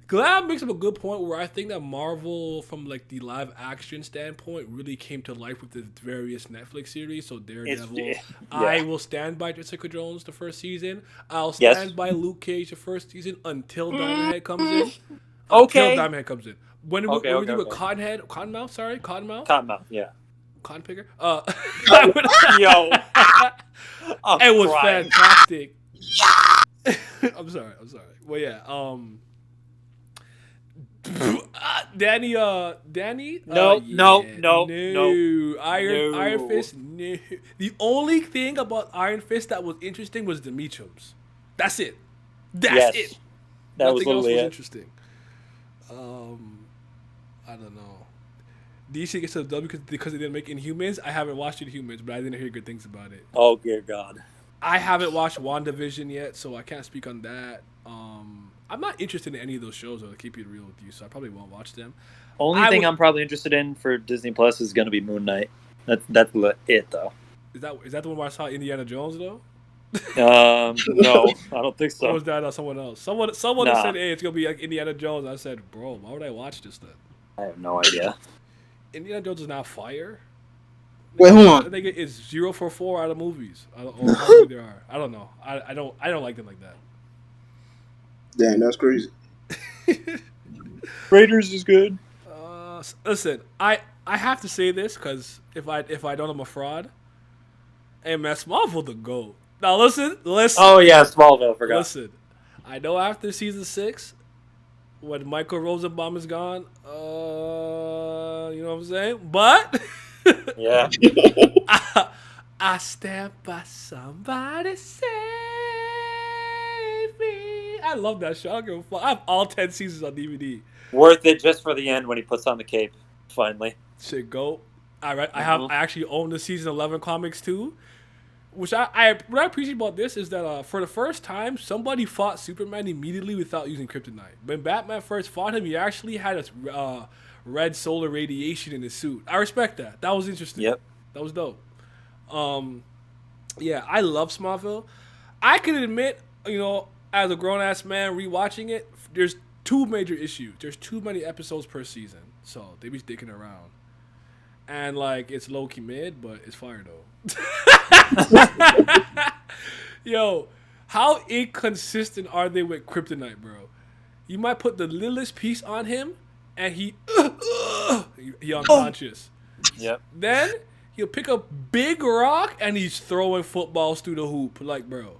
Glad makes up a good point where I think that Marvel, from like the live action standpoint, really came to life with the various Netflix series. So Daredevil, yeah. I will stand by Jessica Jones the first season. I'll stand by Luke Cage the first season until Diamond Head comes in. Okay. Until Diamond Head comes in. When we do with Cottonmouth, Cottonmouth, yeah. Cotton Picker. Yo, it was fantastic. I'm sorry. Well, yeah. Danny. No. Iron Fist. No. The only thing about Iron Fist that was interesting was the Meachums. That's it. That's it. That Nothing else was it. interesting. I don't know. DC gets a W because they didn't make Inhumans. I haven't watched Inhumans, but I didn't hear good things about it. Oh dear God. I haven't watched WandaVision yet, so I can't speak on that. I'm not interested in any of those shows, though, to keep it real with you, so I probably won't watch them. Only thing I'm probably interested in for Disney Plus is going to be Moon Knight. That's it, though. Is that the one where I saw Indiana Jones, though? No, I don't think so. Or was that someone else? Someone that said, hey, it's going to be like Indiana Jones. I said, bro, why would I watch this then? I have no idea. Indiana Jones is now fire? Wait, hold on. I think it's 0 for 4 out of movies. Or how many there are. I don't know. I don't like them like that. Damn, that's crazy. Raiders is good. Listen, I have to say this because if I don't, I'm a fraud. Hey man, Smallville the GOAT. Now listen. Oh yeah, Smallville. Forgot. Listen, I know after season 6, when Michael Rosenbaum is gone, you know what I'm saying? But yeah, I stand by somebody save me. I love that show. I don't give a fuck. I have all 10 seasons on DVD. Worth it just for the end when he puts on the cape. Finally, shit, GOAT. I actually own the season 11 comics too. Which what I appreciate about this is that for the first time, somebody fought Superman immediately without using kryptonite. When Batman first fought him, he actually had a red solar radiation in his suit. I respect that. That was interesting. Yep. That was dope. Yeah, I love Smallville. I can admit, as a grown-ass man rewatching it, there's 2 major issues. There's too many episodes per season, so they be sticking around. And, it's low-key mid, but it's fire, though. Yo, how inconsistent are they with kryptonite, bro? You might put the littlest piece on him, and he unconscious. Yep. Then he'll pick a big rock, and he's throwing footballs through the hoop. Bro,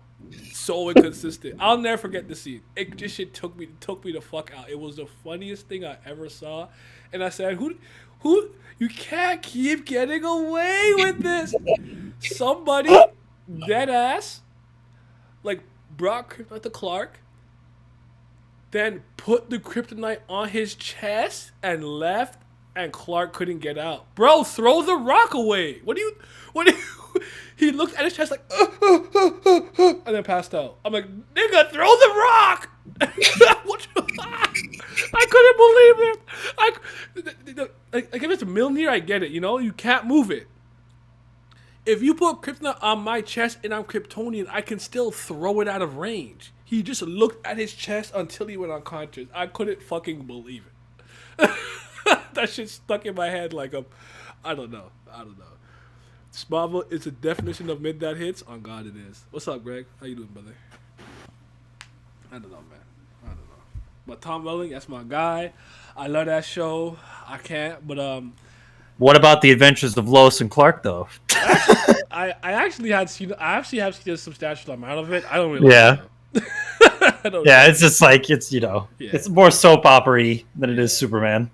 so inconsistent. I'll never forget the scene. This shit took me the fuck out. It was the funniest thing I ever saw, and I said, "Who? You can't keep getting away with this." Somebody dead ass, like brought kryptonite to Clark, then put the kryptonite on his chest and left, and Clark couldn't get out. Bro, throw the rock away. What do you? He looked at his chest like, and then passed out. I'm like, nigga, throw the rock. What I couldn't believe it. Like if it's a Mjolnir, I get it. You know, you can't move it. If you put kryptonite on my chest and I'm Kryptonian, I can still throw it out of range. He just looked at his chest until he went unconscious. I couldn't fucking believe it. That shit stuck in my head like a, I don't know. Smallville is a definition of midnight hits. On God, it is. What's up, Greg? How you doing, brother? I don't know, man. I don't know. But Tom Welling, that's my guy. I love that show. I can't, but What about the Adventures of Lois and Clark, though? I actually have seen a substantial amount of it. I don't really Yeah. like it, I don't Yeah, know. it's just like it's Yeah. it's more soap opera-y than it is Superman.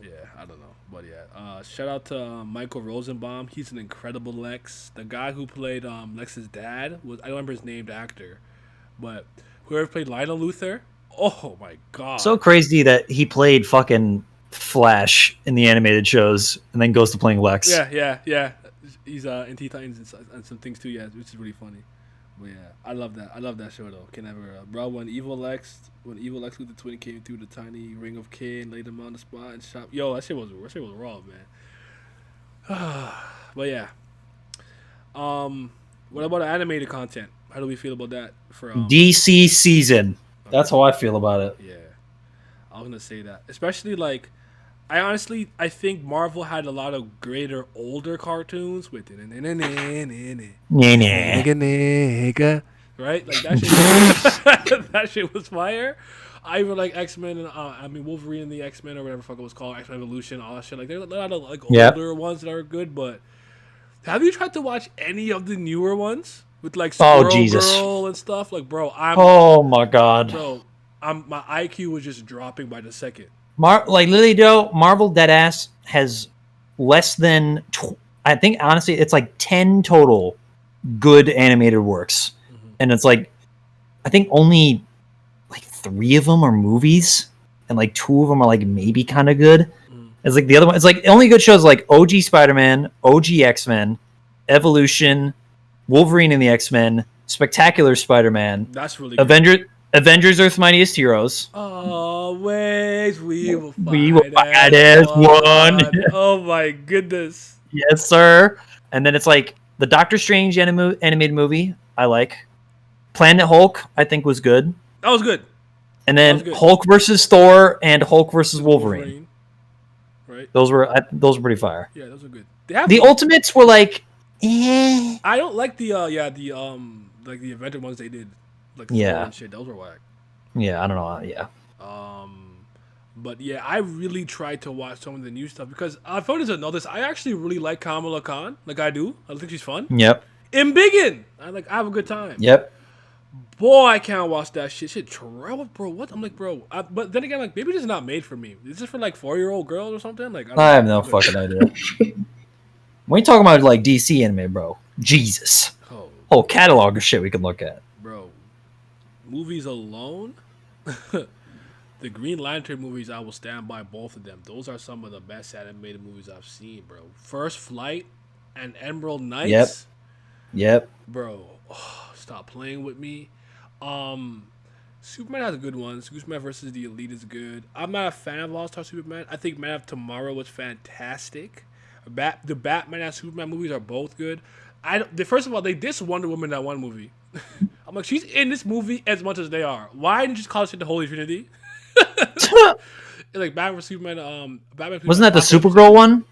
Yeah, I don't know. But yeah. Shout out to Michael Rosenbaum. He's an incredible Lex. The guy who played Lex's dad was, I don't remember his named actor, but whoever played Lionel Luthor, oh my god. So crazy that he played fucking Flash in the animated shows and then goes to playing Lex. Yeah. He's in Teen Titans and some things too, yeah, which is really funny. But yeah, I love that show though. Can never, bro. When evil Lex Luthor twin came through the tiny ring of K and laid him on the spot and shot. Yo, that shit was raw, man. But yeah. What about animated content? How do we feel about that for DC season. That's how I feel about it. Yeah, I was gonna say that, especially like, I think Marvel had a lot of greater older cartoons with it, right? Like that shit, that shit was fire. I even like X-Men and Wolverine and the X-Men or whatever the fuck it was called, X-Men Evolution, all that shit. Like there's a lot of like older ones that are good, but have you tried to watch any of the newer ones with like Squirrel Girl and stuff? Like, bro, oh my god, bro, my IQ was just dropping by the second. Like Lily Doe, Marvel Deadass has less than I think honestly it's like 10 total good animated works, and it's like I think only like 3 of them are movies, and like 2 of them are like maybe kind of good. It's like the other one. It's like the only good shows like OG Spider-Man, OG X-Men, Evolution, Wolverine and the X-Men, Spectacular Spider-Man. That's really good. Avengers Earth's Mightiest Heroes. Always we will fight as one. Oh my goodness. Yes, sir. And then it's like the Doctor Strange animated movie. I like. Planet Hulk, I think was good. That was good. And then Hulk versus Thor and Hulk versus Wolverine. Right. Those were pretty fire. Yeah, those are good. The Ultimates were like, eh. I don't like the like the Avenger ones they did. Like Thor and shit. Those were whack. Yeah, I don't know. Yeah. But yeah, I really tried to watch some of the new stuff because I found to know this. I actually really like Kamala Khan. Like I do. I think she's fun. Yep. Embiggen. I have a good time. Yep. Boy, I can't watch that shit. Shit, trail, bro. What? I'm like, bro. But then again, like maybe it's not made for me. Is this for like 4-year-old girls or something? Like I have no fucking idea. When you talking about like DC anime, bro, Jesus, whole catalog of shit we can look at, bro. Movies alone, the Green Lantern movies, I will stand by both of them. Those are some of the best animated movies I've seen, bro. First Flight and Emerald Knights. Yep. Bro, stop playing with me. Superman has good ones. Superman versus the Elite is good. I'm not a fan of All-Star Superman. I think Man of Tomorrow was fantastic. The Batman and Superman movies are both good. First of all, they dissed Wonder Woman in that one movie. I'm like, she's in this movie as much as they are. Why didn't you just call it the Holy Trinity? Like Batman vs Superman. Batman wasn't that the Supergirl one?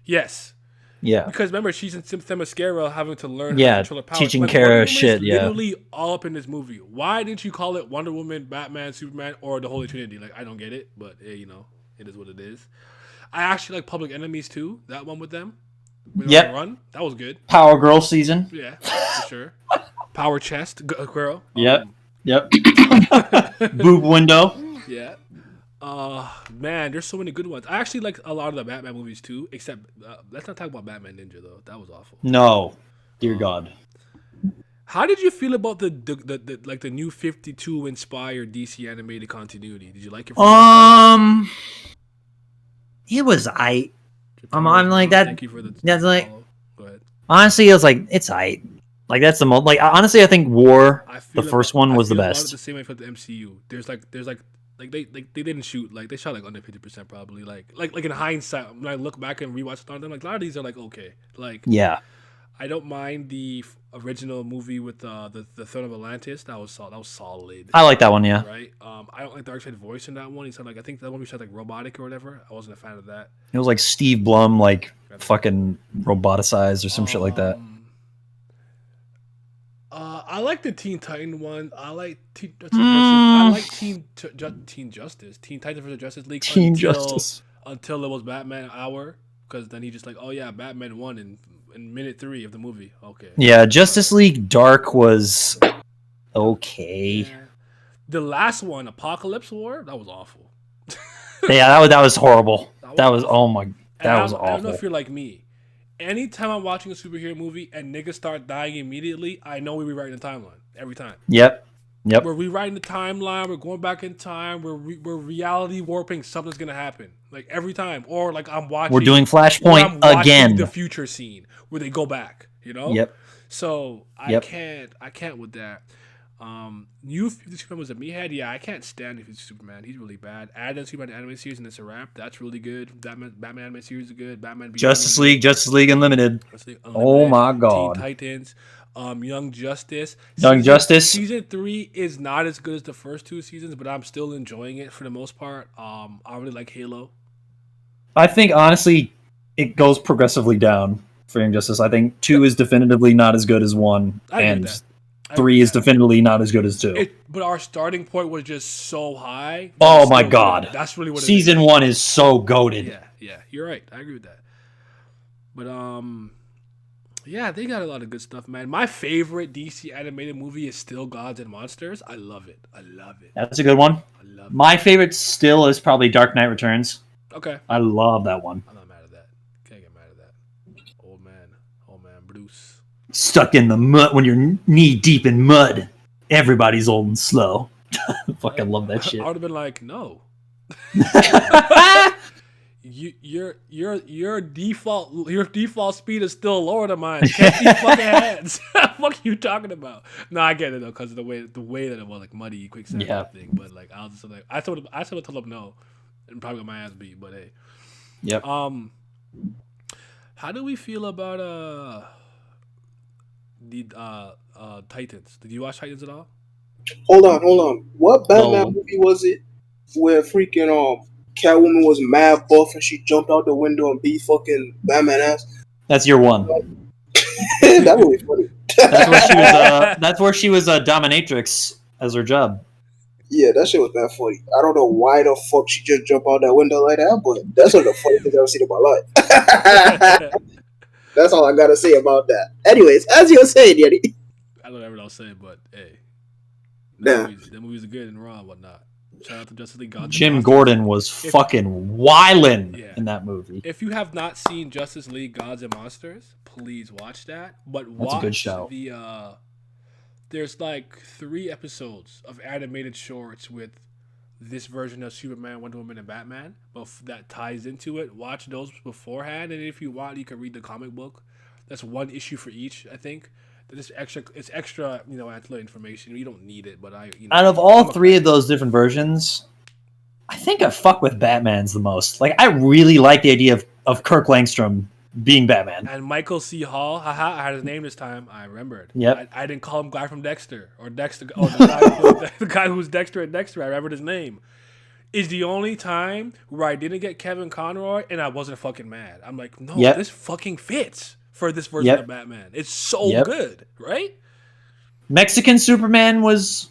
Yes. Yeah. Because remember, she's in Themyscira having to learn how to control her powers. teaching Kara shit. Yeah. Literally all up in this movie. Why didn't you call it Wonder Woman, Batman, Superman, or the Holy Trinity? Like, I don't get it, but it is what it is. I actually like Public Enemies too. That one with them. Yep. Run. That was good. Power Girl season. Yeah, for sure. Power Chest Girl. Yep. Boob Window. Yeah. Man, there's so many good ones. I actually like a lot of the Batman movies too, except let's not talk about Batman Ninja though. That was awful. No. Dear God. How did you feel about the new 52 inspired DC animated continuity? Did you like it? It was I. I'm Followers like Rob, that. Thank you for the That's like. follow. Go ahead. Honestly, it was like it's I. Like that's the most. Like honestly, I think War, the first one, was the I feel about it best. the same way for the MCU. There's like they didn't shoot, like they shot like under 50% probably, like in hindsight when I look back and rewatch it on them, like a lot of these are like okay, like Yeah. I don't mind the original movie with the Throne of Atlantis. That was solid. I like that one. Yeah. Right. I don't like Darkseid's voice in that one. He sounded like, I think that one he sounded like robotic or whatever. I wasn't a fan of that. It was like Steve Blum, like fucking roboticized or some shit like that. I like the Teen Titan one. I like I like Teen Justice, Teen Titans vs Justice League. Justice. Until it was Batman Hour, because then he just like, oh yeah, Batman won in minute 3 of the movie. Okay. Yeah, Justice League Dark was okay. Yeah. The last one, Apocalypse War, that was awful. Yeah, that was horrible. That was awful. oh my, that was I don't know awful. if you're like me. Anytime I'm watching a superhero movie and niggas start dying immediately, I know we're rewriting the timeline every time. Yep. We're rewriting the timeline. We're going back in time. We're reality warping. Something's gonna happen, like every time. Or like I'm watching. We're doing Flashpoint again. The future scene where they go back. You know. Yep. So I can't with that. New 52 Superman was a meathead. Yeah, I can't stand New 52 Superman. He's really bad. Add Superman anime series and it's a wrap. That's really good. Batman anime series is good. Batman Justice League Unlimited. Oh my God. Teen Titans. Young Justice. Season 3 is not as good as the first 2 seasons, but I'm still enjoying it for the most part. I really like Halo. I think honestly, it goes progressively down for Young Justice. I think 2 is definitively not as good as 1, and 3 is definitively not as good as 2. But our starting point was just so high. Oh my God. Good. That's really what Season 1 is so goated. Yeah, you're right. I agree with that. But yeah, they got a lot of good stuff, man. My favorite DC animated movie is still Gods and Monsters. I love it. That's a good one. I love it. My favorite still is probably Dark Knight Returns. Okay. I love that one. I'm not mad at that. Can't get mad at that. Old man Bruce. Stuck in the mud when you're knee deep in mud. Everybody's old and slow. Fucking love that shit. I would have been like, no. Your default speed is still lower than mine. Catch these fucking hands. What are you talking about? No, I get it though, because of the way that it was like muddy, quicksand thing. But like I was just like, I told him no, and probably got my ass beat. But hey, yep. How do we feel about the Titans? Did you watch Titans at all? Hold on. What Batman movie was it where freaking Catwoman was mad buff and she jumped out the window and beat fucking Batman ass? That's Year One. That movie funny. That's where she was a dominatrix as her job. Yeah, that shit was bad funny. I don't know why the fuck she just jumped out that window like that, but that's one of the funniest things I've ever seen in my life. That's all I gotta say about that. Anyways, as you were saying, Yeti. I don't know what I'll say, but hey, the movies are good and raw and whatnot. Shout out to Justice League Gods. Jim Gordon was fucking wildin' in that movie. If you have not seen Justice League Gods and Monsters, please watch that. But watch a good show. There's like 3 episodes of animated shorts with this version of Superman, Wonder Woman, and Batman, but that ties into it. Watch those beforehand, and if you want, you can read the comic book. That's 1 issue for each, I think. It's extra, ancillary information. You don't need it, but out of all 3 of those different versions, I think I fuck with Batman's the most. Like, I really like the idea of Kirk Langstrom being Batman. And Michael C. Hall, haha, I had his name this time. I remembered. Yep. I didn't call him guy from Dexter or Dexter. Oh, the guy who's Dexter and Dexter. I remembered his name. Is the only time where I didn't get Kevin Conroy and I wasn't fucking mad. I'm like, no, this fucking fits for this version of Batman. It's so good, right? Mexican Superman was.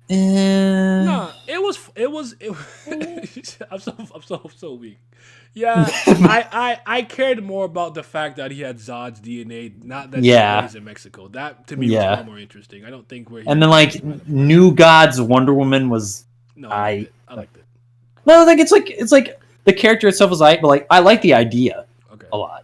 No, it was. I'm so weak. Yeah, I cared more about the fact that he had Zod's DNA, not that he's in Mexico. That to me was a lot more interesting. I don't think where. And then like New Gods Wonder Woman was. No, I liked it. No, I think it's like the character itself was but like I like the idea a lot.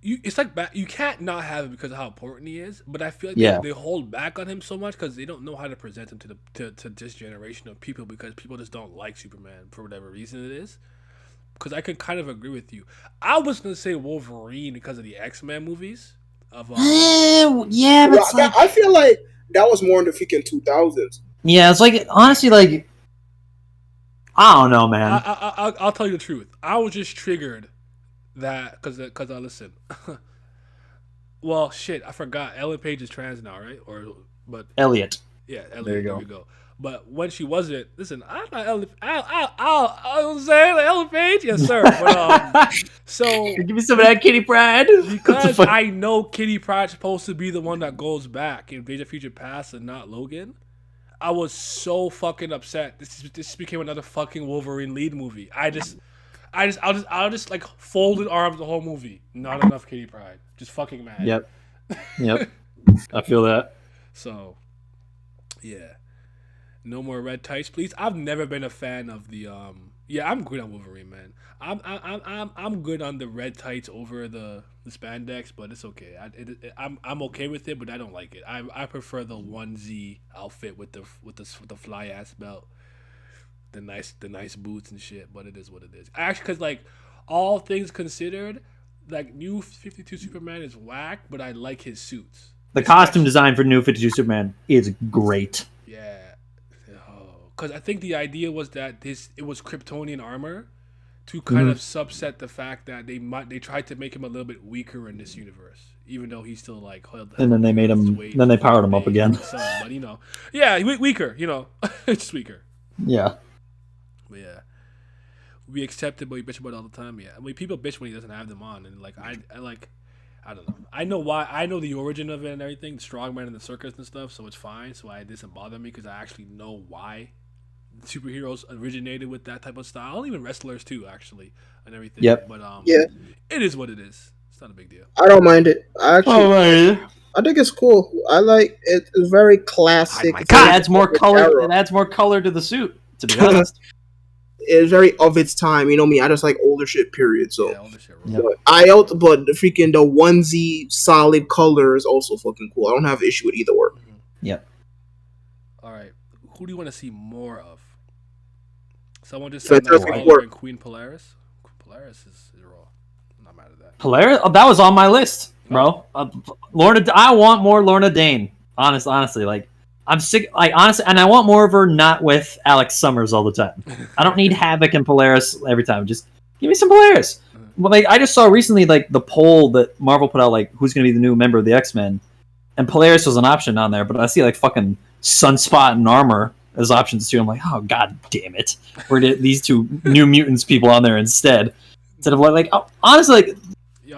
it's like you can't not have him because of how important he is. But I feel like Yeah. they hold back on him so much because they don't know how to present him to this generation of people because people just don't like Superman for whatever reason it is. Because I could kind of agree with you. I was gonna say Wolverine because of the X-Men movies. Yeah, but it's like, I feel like that was more in the freaking 2000s. yeah, it's like honestly, like I don't know, man. I'll tell you the truth. I was just triggered that because I listen. Well, shit, I forgot. Ellen Page is trans now, right? But Elliot. yeah, Elliot, There you there go. we go. But when she wasn't, listen, I thought Ellen. I was saying like, Ellen Page, yes sir. But so give me some of that Kitty Pride. because I know Kitty Pryde's supposed to be the one that goes back in Days of Future Past and not Logan. I was so fucking upset. This became another fucking Wolverine lead movie. I'll just like folded arms the whole movie. Not enough Kitty Pryde. Just fucking mad. Yep. I feel that. So, yeah. No more red tights, please. I've never been a fan of the Yeah, I'm good on Wolverine, man. I'm good on the red tights over the spandex, but it's okay. I'm okay with it, but I don't like it. I prefer the onesie outfit with the fly ass belt, the nice boots and shit. But it is what it is. Actually, because like all things considered, like New 52 Superman is whack, but I like his suits. The costume design for New 52 Superman is great. Yeah. Because I think the idea was that it was Kryptonian armor to kind of subset the fact that they tried to make him a little bit weaker in this universe, even though he's still like held. And then they made him. Then they powered him up again. But yeah, weaker. Just weaker. Yeah. But yeah, we accept it, but we bitch about it all the time. Yeah, I mean, people bitch when he doesn't have them on, and like I don't know. I know why. I know the origin of it and everything, the strongman and the circus and stuff, so it's fine. So it doesn't bother me because I actually know why superheroes originated with that type of style. Even wrestlers too, actually, and everything. Yep. But Yeah. it is what it is. It's not a big deal. I don't mind it. I Oh, think it's cool. I like it. It's very classic. it adds more color. It adds more color to the suit. To be honest, it's very of its time. You know me. I just like older shit. Period. So, Yeah, all this shit. Right? Yep. but the freaking the onesie solid color is also fucking cool. I don't have an issue with either or. Yep. All right. Who do you want to see more of? Someone just said Fantastic Nightcrawler Four. and Queen Polaris. Polaris is raw. I'm not mad at that. Polaris. Oh, that was on my list, bro. Lorna. I want more Lorna Dane. Honestly, like I'm sick. Like honestly, and I want more of her not with Alex Summers all the time. I don't need Havoc and Polaris every time. Just give me some Polaris. But like I just saw recently, like the poll that Marvel put out, like who's going to be the new member of the X-Men, and Polaris was an option on there. But I see like fucking Sunspot and Armor as options too. I'm like, oh god damn it, we're these two New Mutants people on there instead of like honestly, like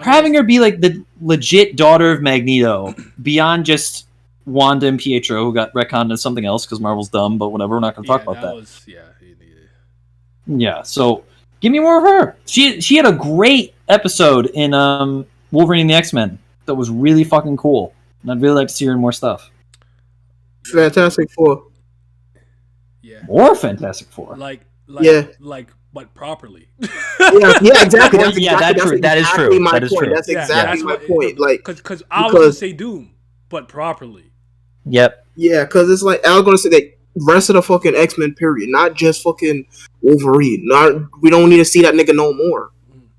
having her be like the legit daughter of Magneto beyond just Wanda and Pietro, who got retconned as something else because Marvel's dumb. But whatever, we're not going to talk about that. Yeah, so give me more of her. She had a great episode in Wolverine and the X-Men that was really fucking cool, and I'd really like to see her in more stuff. Fantastic Four. Yeah. More Fantastic Four. But properly. yeah, exactly. That is true. That's exactly my point. Like, because I was gonna say Doom, but properly. Yep. Yeah, because it's like I was gonna say that rest of the fucking X-Men period, not just fucking Wolverine. We don't need to see that nigga no more.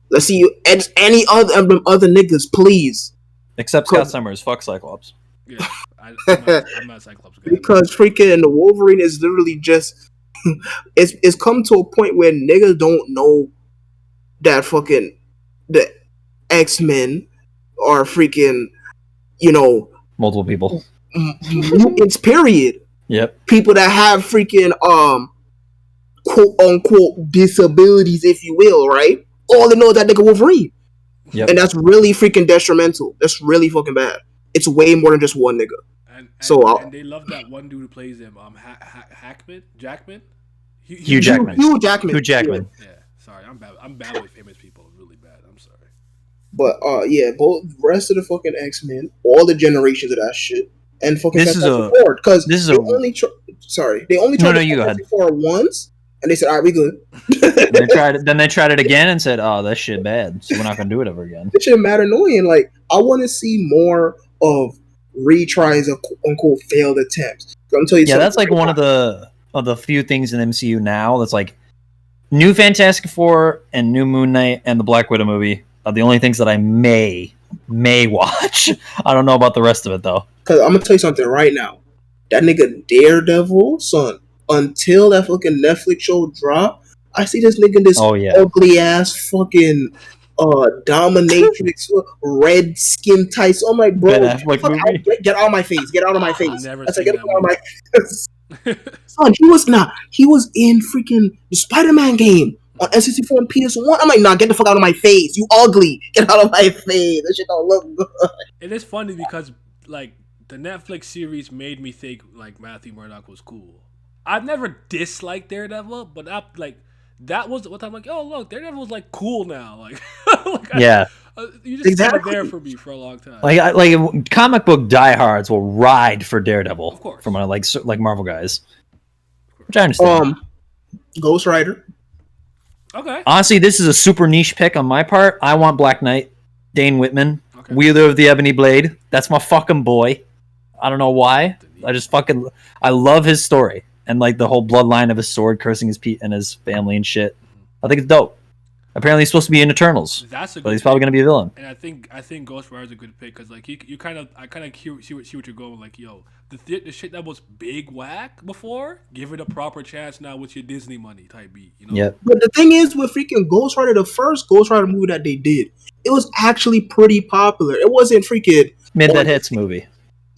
Let's see you any other niggas, please. Except Scott Summers. Fuck Cyclops. Yeah, I'm not Cyclops guy. Because freaking the Wolverine is literally just it's come to a point where niggas don't know that fucking the X-Men are freaking, multiple people. Mutants, period. Yep. People that have freaking quote unquote disabilities, if you will, right? All they know is that nigga Wolverine. Yep. And that's really freaking detrimental. That's really fucking bad. It's way more than just one nigga. And they love that one dude who plays him, Jackman? Hugh Jackman. Hugh Jackman. Yeah, sorry, I'm bad. I'm bad with famous people. Really bad. I'm sorry. But both rest of the fucking X-Men, all the generations of that shit, and fucking Fantastic Four. Because they only tried Fantastic Four once, And they said, all right, we good. Then they tried it again and said, "Oh, that shit bad. So we're not gonna do it ever again." This shit mad annoying. Like, I want to see more of retries of quote unquote failed attempts. So I'm telling you, Yeah, that's like one of the few things in MCU now that's like new Fantastic Four and new Moon Knight and the Black Widow movie are the only things that I may watch. I don't know about the rest of it though. Because I'm gonna tell you something right now. That nigga Daredevil, son. Until that fucking Netflix show drop, I see this nigga in this ugly ass fucking dominatrix red skin tights. So I'm like, bro, get out of my face. Get out of my face. Never I said, seen get that out of my face. Son, he was in freaking the Spider-Man game on N64 and PS1. I'm like, nah, get the fuck out of my face. You ugly. Get out of my face. That shit don't look good. It is funny because like the Netflix series made me think like Matthew Murdock was cool. I've never disliked Daredevil, but that was what I'm like. Oh look, Daredevil was like cool now. Like, you just kind of there for me for a long time. Like comic book diehards will ride for Daredevil, of course, from like Marvel guys, which I understand. Ghost Rider. Okay. Honestly, this is a super niche pick on my part. I want Black Knight, Dane Whitman, Wheeler of the Ebony Blade. That's my fucking boy. I don't know why. I love his story. And like the whole bloodline of his sword cursing his and his family and shit. I think it's dope. Apparently he's supposed to be in Eternals, but he's probably going to be a villain. And I think I Ghost Rider is a good pick because like I kind of see what you're going like. Yo, the shit that was big whack before, give it a proper chance now with your Disney money type beat. You know. Yeah. But the thing is, with freaking Ghost Rider, the first Ghost Rider movie that they did, it was actually pretty popular. It wasn't freaking mid that hits movie.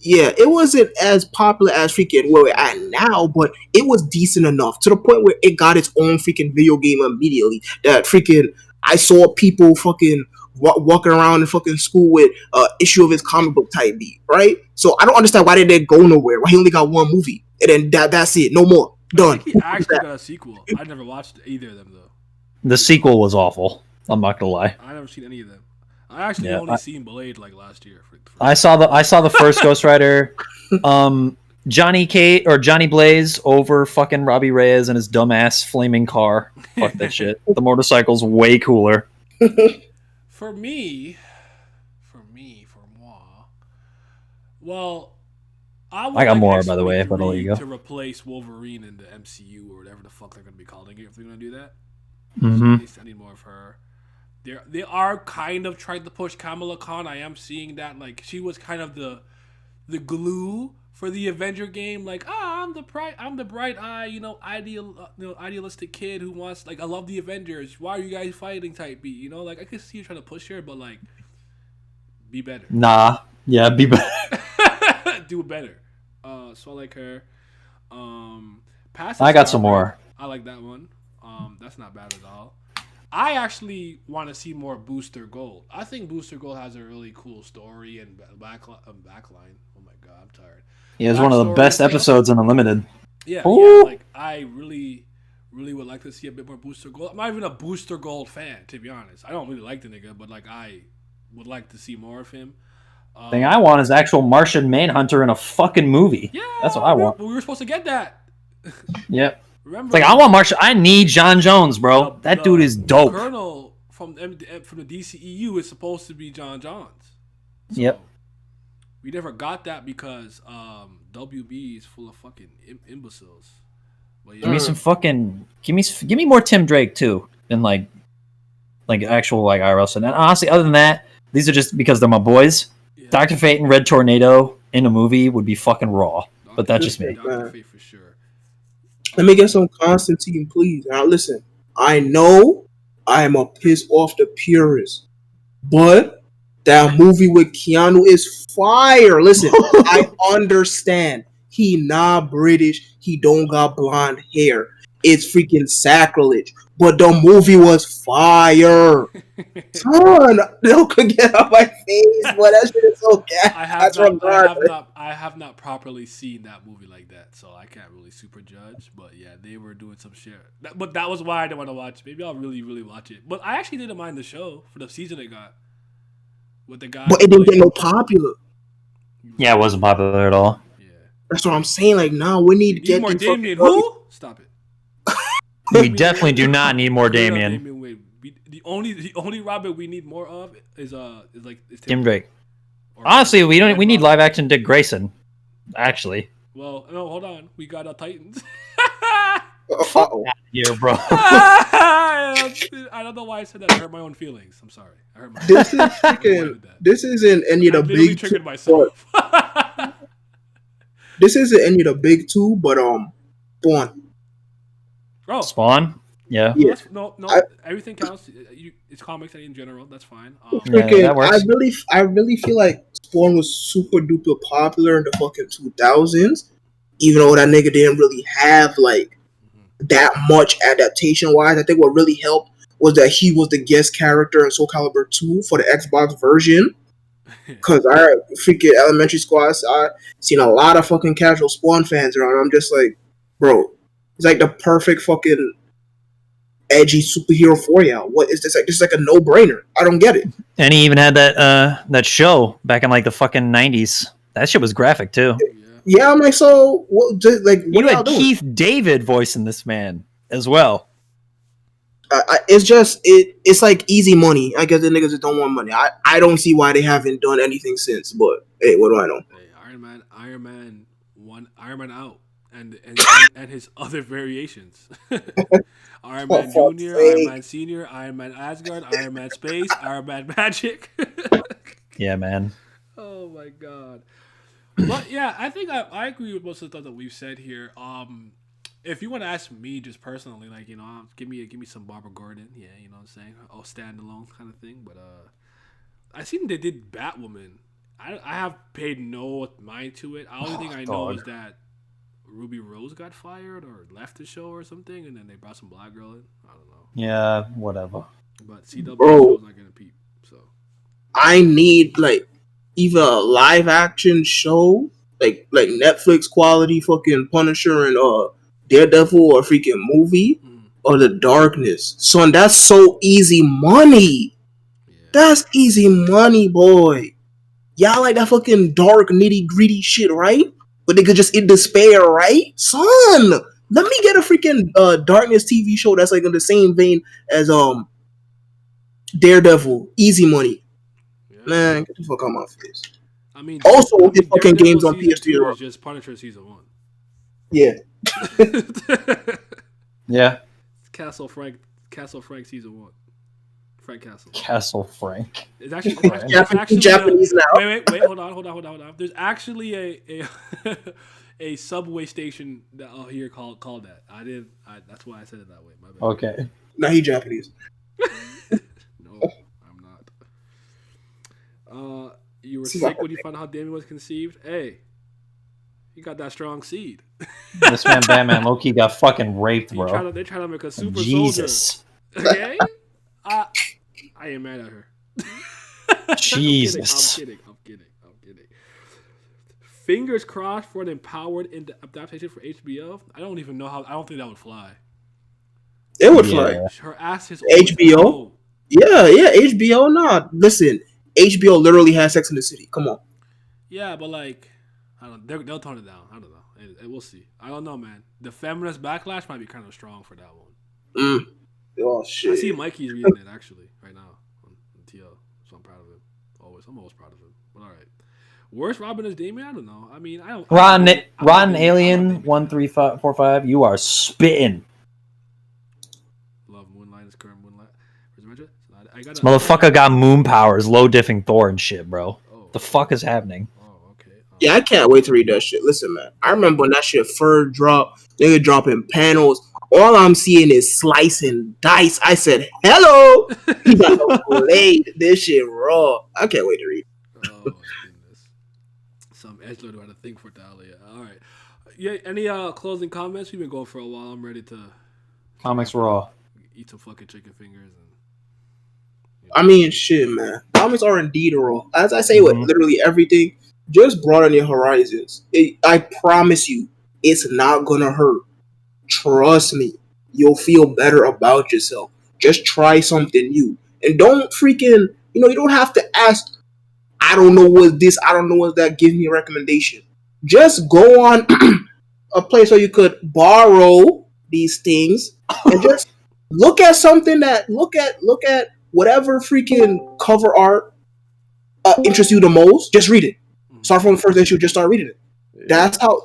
Yeah, it wasn't as popular as freaking where we're at now, but it was decent enough to the point where it got its own freaking video game immediately. That freaking I saw people fucking walking around in fucking school with issue of his comic book type beat, right? So I don't understand why they didn't go nowhere. Why he only got one movie and then that's it, no more, done. I think he actually got a sequel. I never watched either of them though. The sequel was awful. I'm not gonna lie. I never seen any of them. I actually only seen Blade like last year. I saw the first Ghost Rider. Johnny Blaze over fucking Robbie Reyes and his dumbass flaming car. Fuck that shit. The motorcycle's way cooler. For moi. Well, I got more by the way, but I'll let you go. To replace Wolverine in the MCU or whatever the fuck they're gonna be calling it if they're gonna do that. I need more of her. They are kind of trying to push Kamala Khan. I am seeing that like she was kind of the glue for the Avenger game. Like, I'm the bright eye, idealistic kid who wants I love the Avengers. Why are you guys fighting? Type B, like I could see you trying to push her, but like, be better. Nah, yeah, be better. Do it better. So I like her. I got some more. I like that one. That's not bad at all. I actually want to see more Booster Gold. I think Booster Gold has a really cool story and backline. Oh my god, I'm tired. Yeah, it's one of the best episodes in Unlimited. Yeah, like I really, really would like to see a bit more Booster Gold. I'm not even a Booster Gold fan, to be honest. I don't really like the nigga, but like I would like to see more of him. Thing I want is actual Martian Manhunter in a fucking movie. Yeah, that's what I want. We were supposed to get that. Yep. Remember, I want Martian. I need John Jones, bro. That dude is dope. The Colonel from the DCEU is supposed to be John Johns. So yep. We never got that because WB is full of fucking imbeciles. But yeah. Give me some fucking. Give me more Tim Drake too, than like actual like IRL stuff. And honestly, other than that, these are just because they're my boys. Yeah. Dr. Fate and Red Tornado in a movie would be fucking raw. But that's just me. Dr. Fate for sure. Let me get some Constantine, please. Now, listen. I know I am a piss off the purist, but that movie with Keanu is fire. Listen, I understand. He not British. He don't got blonde hair. It's freaking sacrilege. But the movie was fire. Son, don't get out my face, but that shit is so gas. I have not properly seen that movie like that, so I can't really super judge. But yeah, they were doing some shit. But that was why I didn't want to watch it. Maybe I'll really, really watch it. But I actually didn't mind the show for the season it got. With the guy. But it didn't get no popular. Yeah, it wasn't popular at all. Yeah. That's what I'm saying. Like, now we need to get more Damien. Who? Stop it. We definitely do not need more Straight up Damian. Wade. The only Robin we need more of is Tim Drake. Or Honestly, we don't. Red We need Robin. live action Dick Grayson. Actually, Well, no, hold on. We got Titans. Uh-oh. here, bro. I don't know why I said that. I hurt my own feelings. I'm sorry. I hurt my. This is I freaking. did that. This isn't any of I the literally big. triggered Two, myself. this isn't any of the big two, but Spawn. Oh, Spawn. Yeah. no, no, I- everything counts. It's comics in general. That's fine. Yeah, Freaking, that works. I really feel like Spawn was super duper popular in the fucking 2000s, even though that nigga didn't really have like that much adaptation wise. I think what really helped was that he was the guest character in Soul Calibur 2 for the Xbox version. Cause I freaking Elementary School, I seen a lot of fucking casual Spawn fans around. I'm just like, bro, it's like the perfect fucking edgy superhero for you. What is this? Like, this is like a no brainer. I don't get it. And he even had that show back in like the fucking 90s. That shit was graphic too. Yeah, I'm like, so what? Just, like, what You are y'all had doing? Keith David voicing this man as well. It's just it's like easy money. I guess the niggas just don't want money. I don't see why they haven't done anything since. But hey, what do I know? Hey, Iron Man one, Iron Man out, and his other variations. Iron Man For Junior, fuck's Iron sake. Man Senior, Iron Man Asgard, Iron Man Space, Iron Man Magic. Yeah, man. Oh my god. But yeah, I think I agree with most of the stuff that we've said here. If you want to ask me just personally, like, you know, give me some Barbara Gordon, yeah, you know what I'm saying? Oh, standalone kind of thing. But I seen they did Batwoman. I have paid no mind to it. The only thing I know is that Ruby Rose got fired or left the show or something, and then they brought some black girl in. I don't know. Yeah, whatever. But CW Bro. show's not gonna peep. So I need like either a live action show, like Netflix quality fucking Punisher and Daredevil, or a freaking movie, or The Darkness. Son, that's so easy money. yeah. That's easy money, boy. Y'all like that fucking dark, nitty gritty shit, right? But they could just in despair, right? Son, let me get a freaking Darkness TV show that's like in the same vein as Daredevil. Easy money. Yeah. Man, get the fuck out of my face. I mean, Also, his fucking Daredevil games on season PS3 2 are- is just Punisher season 1. Yeah. Yeah. Castle Frank season 1. Frank Castle. Castle Frank. It's actually, Japanese now. Wait, hold on. There's actually a subway station that I'll hear called that. That's why I said it that way. My bad. Okay. Now he Japanese. No, I'm not. You were sick when you found out how Damien was conceived. Hey, you got that strong seed. This man Batman low-key got fucking raped, They're bro. trying to make a super Jesus. soldier. Okay? I ain't mad at her. Jesus. I'm kidding. Fingers crossed for an empowered adaptation for HBO. I don't think that would fly. It would Yeah. fly. Her ass is HBO? always out. Yeah, HBO. Nah, listen, HBO literally has Sex in the City. Come on. Yeah, but like, I don't. They'll tone it down. I don't know. We'll see. I don't know, man. The feminist backlash might be kind of strong for that one. Oh I shit. see Mikey's reading it actually right now on TL, so I'm proud of him. I'm always proud of him. But all right, worst Robin is Damien. I don't know. I mean, I don't. Rotten Alien 1345. You are spitting. Love Moonlight is current Moonlight. This motherfucker got moon powers, low diffing Thor and shit, bro. Oh, The fuck is happening? oh, okay. Yeah, I can't wait to read that shit. Listen, man. I remember when that shit first dropped. Nigga dropping panels. All I'm seeing is slice and dice. I said, hello. He got played this shit raw. I can't wait to read. Oh goodness. Some edgelord had to think for Dahlia. All right. Yeah. Any closing comments? We've been going for a while. I'm ready to Comics Raw. eat some fucking chicken fingers and. I mean, shit, man. Comics are indeed raw. As I say with Mhm. literally everything, just broaden your horizons. I promise you, it's not gonna hurt. Trust me. You'll feel better about yourself. Just try something new. And don't freaking, you don't have to ask, I don't know what's this, I don't know what's that, give me a recommendation. Just go on a place where you could borrow these things and just look at something that look at whatever freaking cover art interests you the most. Just read it. Start from the first issue. Just start reading it. That's how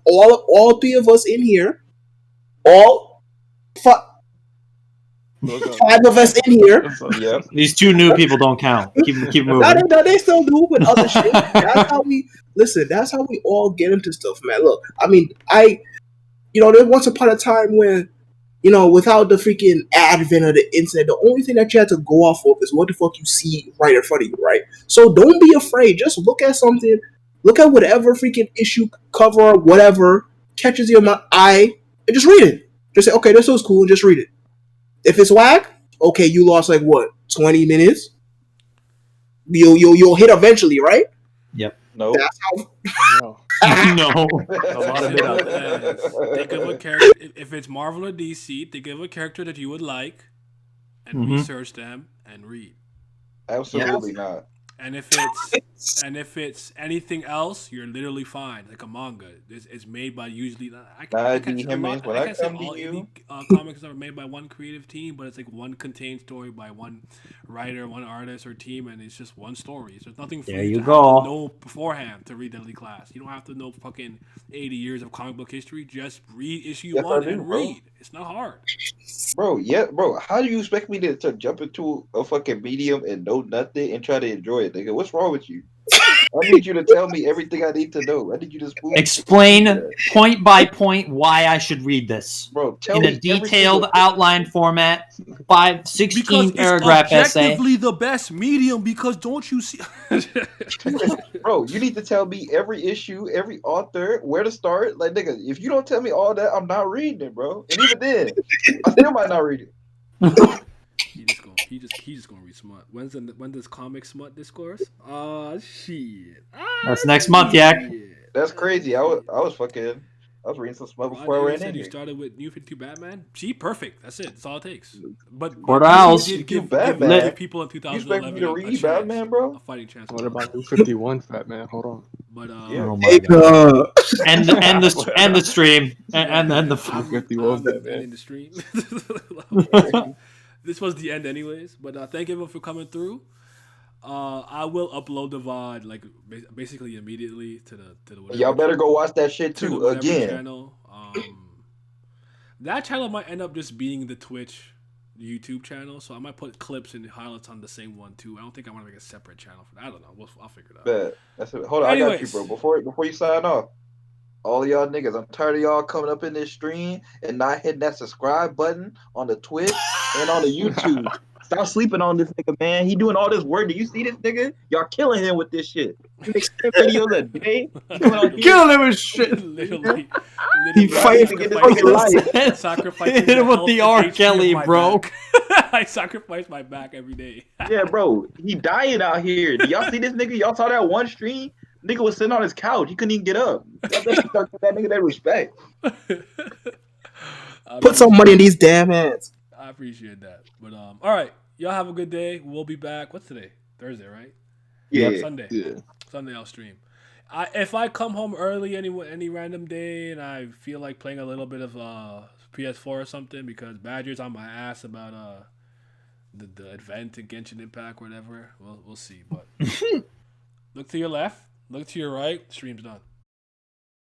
all three of us in here, all five of us in here. Yep. These two new people don't count. Keep moving. No, they still do with other shit. That's how we listen. That's how we all get into stuff, man. Look, I mean, there once upon a time when, without the freaking advent of the internet, the only thing that you had to go off of is what the fuck you see right in front of you, right? So don't be afraid. Just look at something. Look at whatever freaking issue, cover, or whatever catches your eye, and just read it. Just say, okay, this was cool, and just read it. If it's whack, okay, you lost 20 minutes. You'll hit eventually, right? Yep. No. That's how. No. A lot of it. Think of a character. If it's Marvel or DC, think of a character that you would like, and research them and read. Absolutely not. And if it's anything else, you're literally fine. Like a manga, it's made by usually. I can't say all indie comics are made by one creative team, but it's one contained story by one writer, one artist, or team, and it's just one story. So there's nothing for you to have to know beforehand to read Deadly Class. You don't have to know fucking 80 years of comic book history. Just read issue 1 and read. It's not hard. Bro, how do you expect me to jump into a fucking medium and know nothing and try to enjoy it, nigga? What's wrong with you? I need you to tell me everything I need to know. I need you to explain point by point why I should read this. Bro, tell in me a detailed outline format, 16 paragraph essay. It's objectively the best medium because don't you see? Bro, you need to tell me every issue, every author, where to start. Like, nigga, if you don't tell me all that, I'm not reading it, bro. And even then, I still might not read it. He just gonna read smut. When does comic smut discourse? Shit. That's next month, Yak. That's crazy. I was reading some smut before I ran in You here. started with New 52 Batman. See, perfect. That's it. That's all it takes. But Portals. did give people in 2011 you expect me to read a chance, Batman, bro? a fighting chance. What about New 51 Batman? Hold on. But oh my god. and the stream and then the New 51 Batman. ending the stream. This was the end, anyways. But thank everyone for coming through. I will upload the VOD basically immediately to the whatever. Y'all better go watch that shit too again. Channel. That channel might end up just being the Twitch, YouTube channel, so I might put clips and highlights on the same one too. I don't think I want to make a separate channel for that. I don't know. I'll figure it out. Bet. That's it. Hold on, anyways. I got you, bro. Before you sign off, all of y'all niggas, I'm tired of y'all coming up in this stream and not hitting that subscribe button on the Twitch and on the YouTube. Stop sleeping on this nigga, man. He doing all this work. Do you see this nigga? Y'all killing him with this shit. He makes 10 videos a day. Killing him with shit. Literally he fighting to get his fucking life. Sacrificing hit him with the R. Kelly, bro. I sacrifice my back every day. Yeah, bro. He dying out here. Do y'all see this nigga? Y'all saw that one stream? Nigga was sitting on his couch. He couldn't even get up. That nigga that respect. Put some money in these damn hands. I appreciate that. But all right. Y'all have a good day. We'll be back. What's today? Thursday, right? Yeah. Sunday. Yeah. Sunday I'll stream. If I come home early any random day and I feel like playing a little bit of PS4 or something because Badger's on my ass about the event in Genshin Impact or whatever, we'll see. But look to your left, look to your right, stream's done.